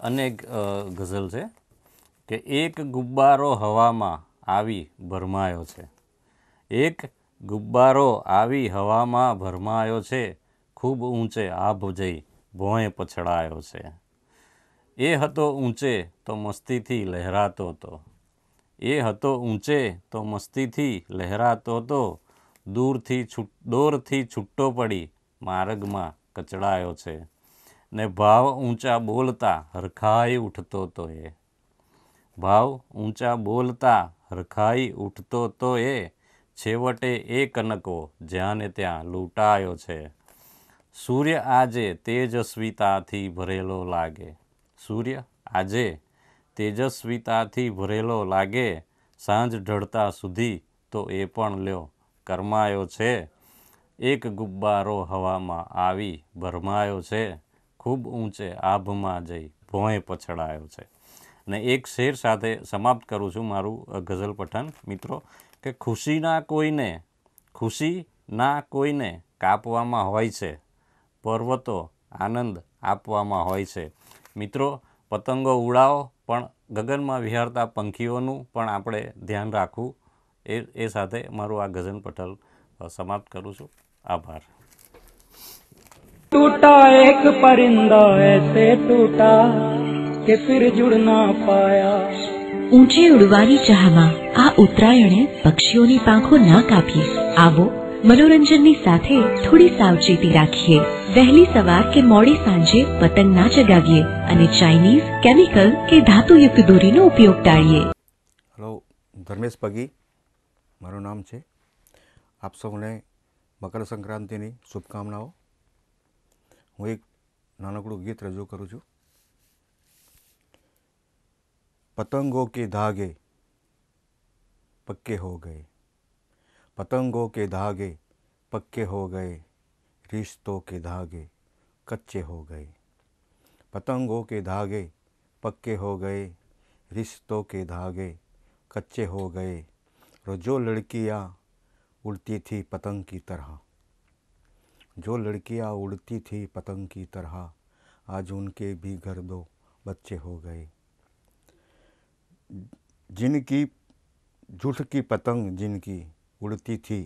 અનેક ગઝલ છે કે એક ગુબ્બારો હવામાં આવી ભરમાયો છે, એક ગુબ્બારો આવી હવામાં ભરમાયો છે, ખૂબ ઊંચે આભ જઈ ભોંય પછડાયો છે. એ હતો ઊંચે તો મસ્તીથી લહેરાતો હતો, એ હતો ઊંચે તો મસ્તીથી લહેરાતો હતો, દોરથી છૂટો પડી માર્ગમાં કચડાયો છે. ને ભાવ ઊંચા બોલતા હરખાઈ ઉઠતો તો એ, ભાવ ઊંચા બોલતા હરખાઈ ઉઠતો તો એ, છેવટે એ કનકો જ્યાં ને ત્યાં લૂંટાયો છે. સૂર્ય આજે તેજસ્વીતાથી ભરેલો લાગે, સૂર્ય આજે તેજસ્વીતાથી ભરેલો લાગે, સાંજ ઢળતા સુધી તો એ પણ લ્યો કરમાયો છે. એક ગુબ્બારો હવામાં આવી ભરમાયો છે, ખૂબ ઊંચે આભમાં જઈ ભોંય પછડાયો છે. ને એક શેર સાથે સમાપ્ત કરું છું મારું ગઝલ પઠન મિત્રો, કે ખુશીના કોઈને કાપવામાં હોય છે, પર્વતો આનંદ આપવામાં હોય છે. મિત્રો પતંગો ઉડાવો પણ ગગનમાં વિહરતા પંખીઓનું પણ આપણે ધ્યાન રાખવું, એ સાથે મારું આ ગઝલ પઠન સમાપ્ત કરું છું. આભાર. टूटा एक परिंदा ऐसे टूटा कि फिर जुड़ ना पाया. ઊંચે ઉડવાની ચાહમાં આ ઉત્તરાયણે પક્ષીઓની પાંખો ન કાપીએ. આવો મનોરંજનની સાથે થોડી સાવચેતી રાખીએ. વહેલી સવાર કે મોડી સાંજે પતંગ ના ચગાવીએ અને ચાઇનીઝ, કેમિકલ કે ધાતુયુક્ત દોરીનો ઉપયોગ ટાળીએ. હેલો, ધર્મેશ પગી મારું નામ છે. આપ સૌને મકર સંક્રાંતિની શુભકામનાઓ. હું એક નાનકડું ગીત રજૂ કરું છું. पतंगों के धागे पक्के हो गए, पतंगों के धागे पक्के हो गए, रिश्तों के धागे कच्चे हो गए. पतंगों के धागे पक्के हो गए, रिश्तों के धागे कच्चे हो गए. जो लड़कियाँ उड़ती थी पतंग की तरह, जो लड़कियाँ उड़ती थी पतंग की तरह, आज उनके भी घर दो बच्चे हो गए. जिनकी जुट की पतंग जिनकी उड़ती थी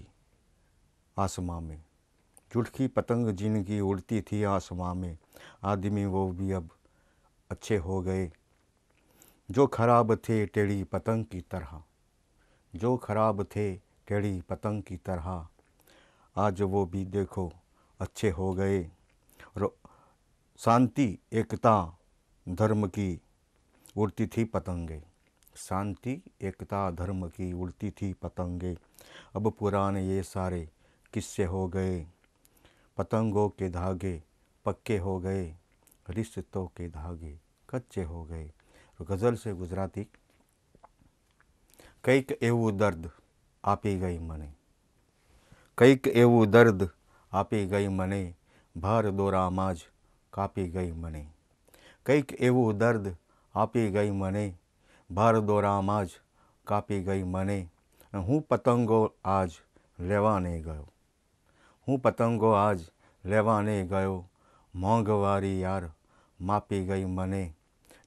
आसमां में, जुट की पतंग जिनकी उड़ती थी आसमां में, आदमी वो भी अब अच्छे हो गए. जो खराब थे टेढ़ी पतंग की तरह, जो खराब थे टेढ़ी पतंग की तरह, आज वो भी देखो अच्छे हो गए. शांति एकता धर्म की उड़ती थी पतंगे, शांति एकता धर्म की उड़ती थी पतंगे. अब पुराने ये सारे किस्से हो गए, पतंगों के धागे पक्के हो गए, रिश्तों के धागे कच्चे हो गए. गज़ल से गुजराती. કંઈક એવું દર્દ આપી ગઈ મને, કંઈક એવું દર્દ આપી ગઈ મને, ભાર દોરામાં જ કાપી ગઈ મને. કંઈક એવું દર્દ આપી ગઈ મને, ભાર દોરામાં જ કાપી ગઈ મને. હું પતંગો આજ લેવાને ગયો, હું પતંગો આજ લેવાને ગયો, મોંઘવારી યાર માપી ગઈ મને.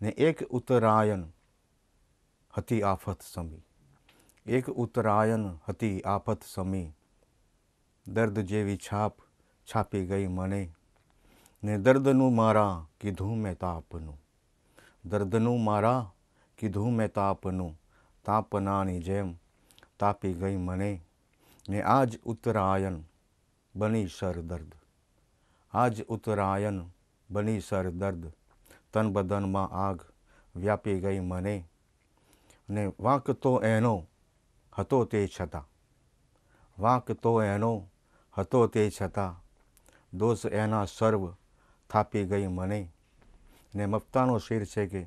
ને એક ઉત્તરાયણ હતી આફત સમી, એક ઉત્તરાયણ હતી આફત સમી, દર્દ જેવી છાપ છાપી ગઈ મને. ને દર્દનું મારા કીધું મેં તાપનું, દર્દનું મારા કીધું મેં તાપનું, તાપનાની જેમ તાપી ગઈ મને. ને આજ ઉત્તરાયણ બની સરદર્દ, આજ ઉત્તરાયણ બની સરદર્દ, તન બદનમાં આગ વ્યાપી ગઈ મને, ને વાંક તો એનો હતો તે છતાં, વાંક તો એનો હતો તે છતાં, દોષ એના સર્વ થાપી ગઈ મને. ને મફતાનો શેર છે કે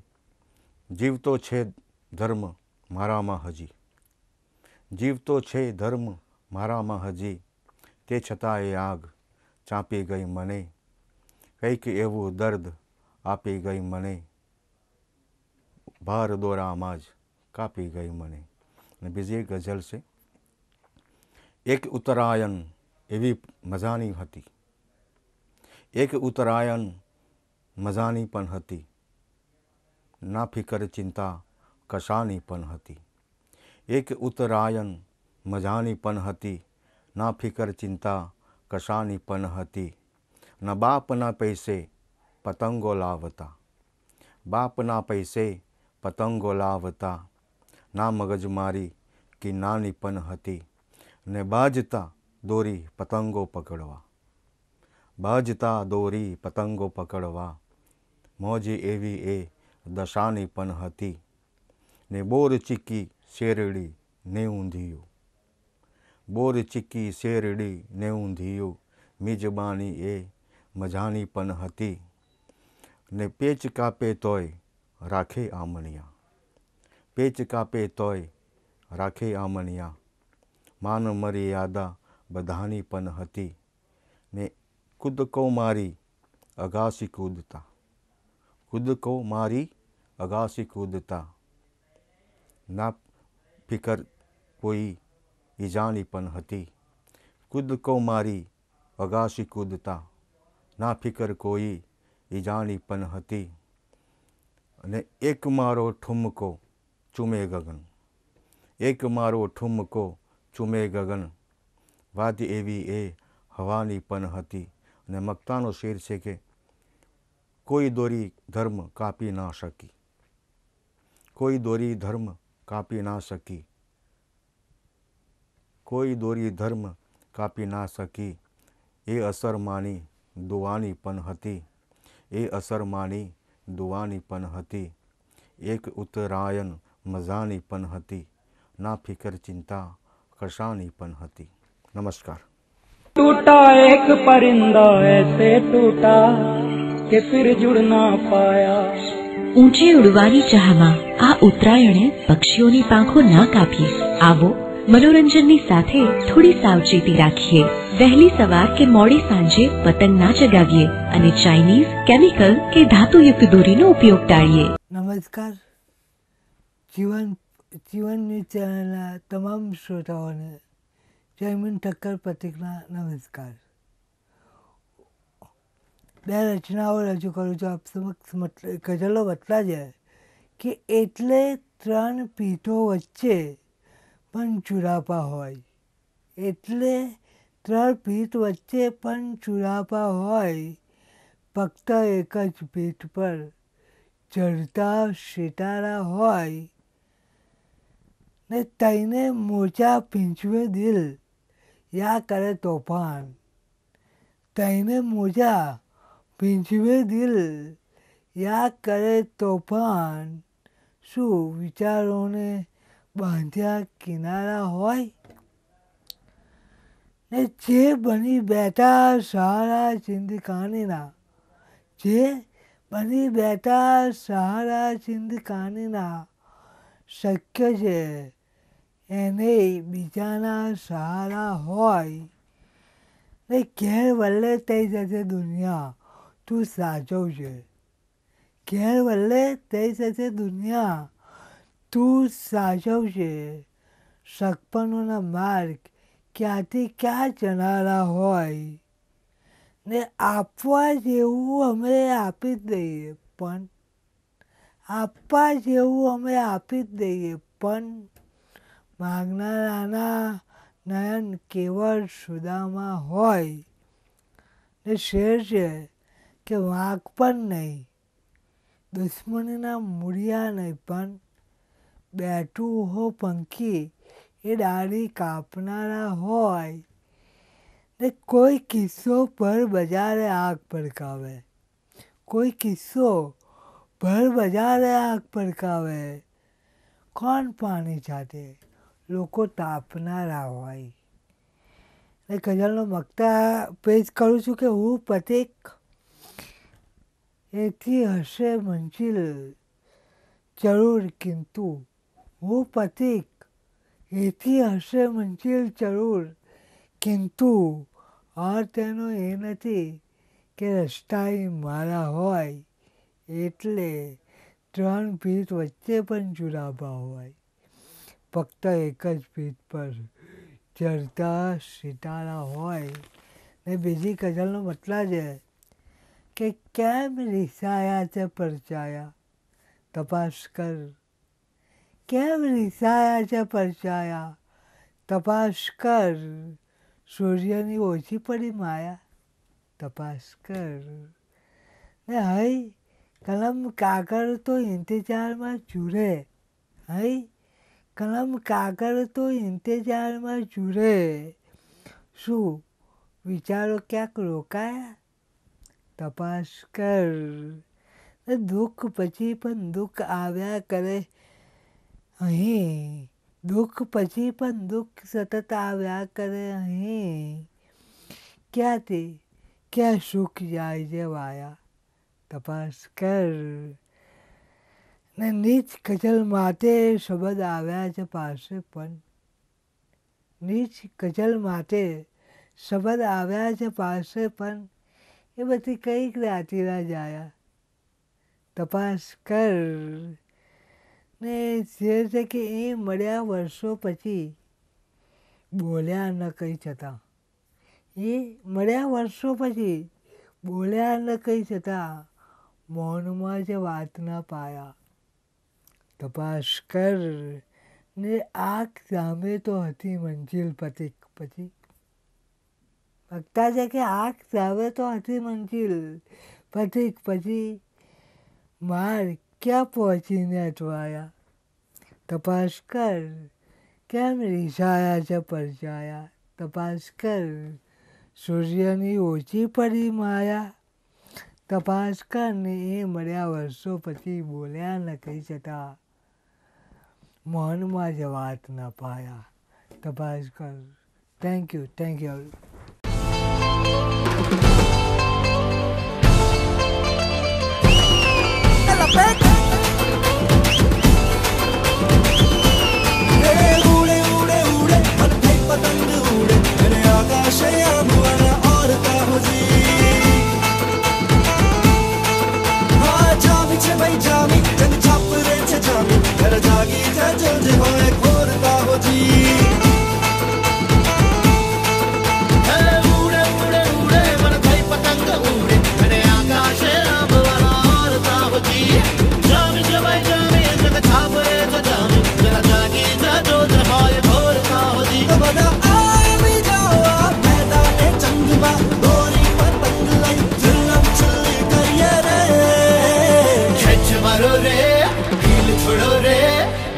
જીવતો છે ધર્મ મારામાં હજી, જીવતો છે ધર્મ મારામાં હજી, તે છતાં એ આગ ચાંપી ગઈ મને, કંઈક એવું દર્દ આપી ગઈ મને, ભાર દોરામાં જ કાપી ગઈ મને. અને બીજી એક ગઝલ છે. એક ઉત્તરાયણ એવી મજાની હતી, એક ઉત્તરાયણ મજાની પણ હતી, ના ફિકર ચિંતા કશાની પણ હતી. એક ઉત્તરાયણ મજાની પણ હતી, ના ફિકર ચિંતા કશાની પણ હતી. ના બાપના પૈસે પતંગો લાવતા, બાપના પૈસે પતંગો લાવતા, ના મગજમારી કે નાની પણ હતી. ને બાજતા દોરી પતંગો પકડવા, બાજતા દોરી પતંગો પકડવા, મોજી એવી એ દશાની પણ હતી. ને બોર ચીકી શેરડી ને ઊંધિયું, બોર ચીકી શેરડી ને ઊંધિયું, મિજબાની એ મજાની પણ હતી. ને પેચ કાપે તોય રાખે આમણિયા, પેચ કાપે તોય રાખે આમણિયા, માન મર્યાદા બધાની પણ હતી. ને કૂદકો મારી અગાસી કૂદતા, કૂદકો મારી અગાસી કૂદતા, ના ફિકર કોઈ ઈજાની પણ હતી. કૂદકો મારી અગાસી કૂદતા, ના ફિકર કોઈ ઈજાની પણ હતી. અને એક મારો ઠુમકો ચૂમે ગગન, એક મારો ઠુમકો ચૂમે ગગન, વાત એવી એ હવાની પણ હતી. અને મક્તાનો શેર છે કે કોઈ દોરી ધર્મ કાપી ના શકી, કોઈ દોરી ધર્મ કાપી ના શકી, કોઈ દોરી ધર્મ કાપી ના શકી, એ અસરમાની દુવાની પણ હતી, એ અસરમાની દુવાની પણ હતી. એક ઉત્તરાયણ મજાની પણ હતી, ના ફિકર ચિંતા કશાની પણ હતી. નમસ્કાર. टूटा एक परिंदा ऐसे टूटा कि फिर जुड़ ना पाया. ઊંચે ઉડવાની ચાહમાં આ ઉત્તરાયણે પક્ષીઓની પાંખો ન કાપીએ. આવો મનોરંજનની સાથે થોડી સાવચેતી રાખીએ. વહેલી સવાર કે મોડી સાંજે પતંગ ના ચગાવીએ અને ચાઇનીઝ, કેમિકલ કે ધાતુયુક્ત દોરીનો ઉપયોગ ટાળીએ. નમસ્કાર. જીવનની ચેનલના તમામ શ્રોતાઓને જયમીન ઠક્કર પ્રતિકના નમસ્કાર. બે રચનાઓ રજૂ કરું છું આપ સમક્ષ. ગઝલો બતલા છે કે એટલે ત્રણ પીઠો વચ્ચે પણ ચુરાપા હોય, એટલે ત્રણ પીઠ વચ્ચે પણ ચુરાપા હોય, ફક્ત એક જ પીઠ પર ચડતા સિતારા હોય. ને તઈને મોજા પીંછવે દિલ યા કરે તોફાન, તઈને મોજા પીંછવે દિલ યા કરે તોફાન, શું વિચારોને બાંધ્યા કિનારા હોય. ને જે બની બેઠા સહારા જિંદગાનીના, જે બની બેઠા સહારા જિંદગાનીના, શક્ય છે એને બીજાના સહારા હોય. ને ઘેર વલ્લે થઈ જશે દુનિયા તું સાચવજે, ઘેર વલ્લે થઈ જશે દુનિયા તું સાચવજે, સગપણોના માર્ગ ક્યાંથી ક્યાં જનારા હોય. ને આપવા જેવું અમે આપી જ દઈએ પણ, આપવા જેવું અમે આપી જ દઈએ પણ, માંગનારાના નયન કેવળ સુદામા હોય. ને શેર છે કે વાંક પણ નહીં, દુશ્મનીના મૂળિયા નહીં પણ, બેઠું હો પંખી એ ડાળી કાપનારા હોય. ને કોઈ કિસ્સો પર બજારે આગ ભડકાવે, કોઈ કિસ્સો ભર બજારે આગ પડકાવે, કોણ પાણી છાંટે, લોકો તાપનારા હોય. એ ગઝલનો મકતા પેશ કરું છું કે હું પથિક એથી હશે મંજિલ જરૂર કિંતુ, હું પથિક એથી હશે મંજિલ જરૂર કિંતુ, ઓર તેનો એ નથી કે રસ્તા મારા હોય એટલે ત્રણ ભીત વચ્ચે પણ જુરાબા હોય, ફક્ત એક જ ભીત પર ચડતા સિતારા હોય. ને બીજી ગઝલનો મતલબ છે કે કેમ રીસાયા છે પરચાયા તપાસ કર, કેમ રીસાયા છે પરચાયા તપાસ કર, સૂર્યની ઓછી પડી માયા તપાસ કર. ને હઈ કલમ કાગળ તો ઇંતજારમાં જુરે, હઈ કલમ કાગળ તો ઇંતજારમાં જુરે, શું વિચારો ક્યાંક રોકાયા તપાસ કર. દુઃખ પછી પણ દુઃખ આવ્યા કરે અહીં, દુઃખ પછી પણ દુઃખ સતત આવ્યા કરે અહીં, ક્યાંથી ક્યાં સુખ જાય છે વાયા તપાસ કર. ને નીચ ગઝલ માટે શબ્દ આવ્યા છે પાસે પણ, નીચ ગઝલ માટે શબ્દ આવ્યા છે પાસે પણ, એ બધી કઈક રાતીરા જાયા તપાસ કર. ને શેર છે કે એ મળ્યા વર્ષો પછી બોલ્યા ન કહી છતાં, એ મળ્યા વર્ષો પછી બોલ્યા ન કહી છતાં મૌનમાં જ વાત ના પાયા તપાસ કર. ને આંખ સામે તો હતી મંજિલ પથિક પછી, લગતા છે કે આંખ સામે તો હતી મંજિલ પથિક પછી માર ક્યાં પહોંચીને અટવાયા તપાસ કર, કેમ રીસાયા છે પરચાયા તપાસ કર, સૂર્યની ઓછી પડી માયા તપાસ કર. ને એ મળ્યા વર્ષો પછી બોલ્યા ન કહી છતાં મૌનમાં જ વાત ન પાયા તપાસ કર. Thank you, thank you. उड़े उड़े उड़े मत्थे पतंग उड़े, मेरे आकाश आमुआना और काहो जी. हाँ जामी छे भाई जामी, जंग छाप रे छे जामी, घर जागी छे जो जे होए घोर काहो जी. उड़े उड़े उड़े मत्थे पतंग उड़े, मेरे आकाश आमुआना और काहो जी. जामी छे भाई जामी, जंग छाप रे छे जामी, घर जागी छे जो जे होए घोर काहो जी. बड़ा आवी जाओ आप मैदाने जंग में, गोरी पतंग लाई झुलम झुल करिए रे. खिंच मारो रे, ढील छोड़ो रे,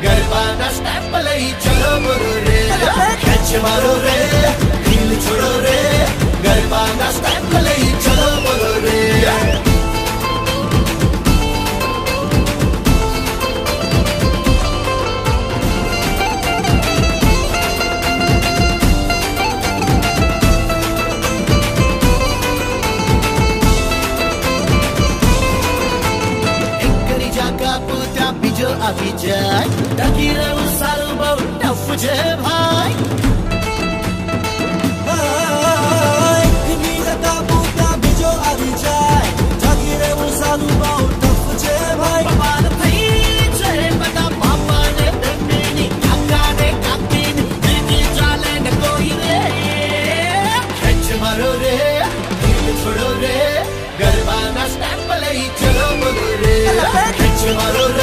गरबा ना स्टेप लई चलो बोलो रे. खिंच मारो रे, ढील छोड़ो रे, गरबा ना स्टेप लई चलो बोलो रे. બીજો આવી જાય ટકી રહેવું સારું બહુ ટફ છે ભાઈ. બીજો આવી જાય ટકી રહેવું સારું બહુ ટફ છે ભાઈ. પપ્પાને થઈ છે બધા બાપાને દંડની, કાકાને કાકીની, દીદી ચાલે ને કોઈ રે. ખેંચ મારો રે, ઢીલ છોડો રે, ગરબાના સ્ટેપ લઈ ચલો બોલો રે. ખેંચ મારો રે,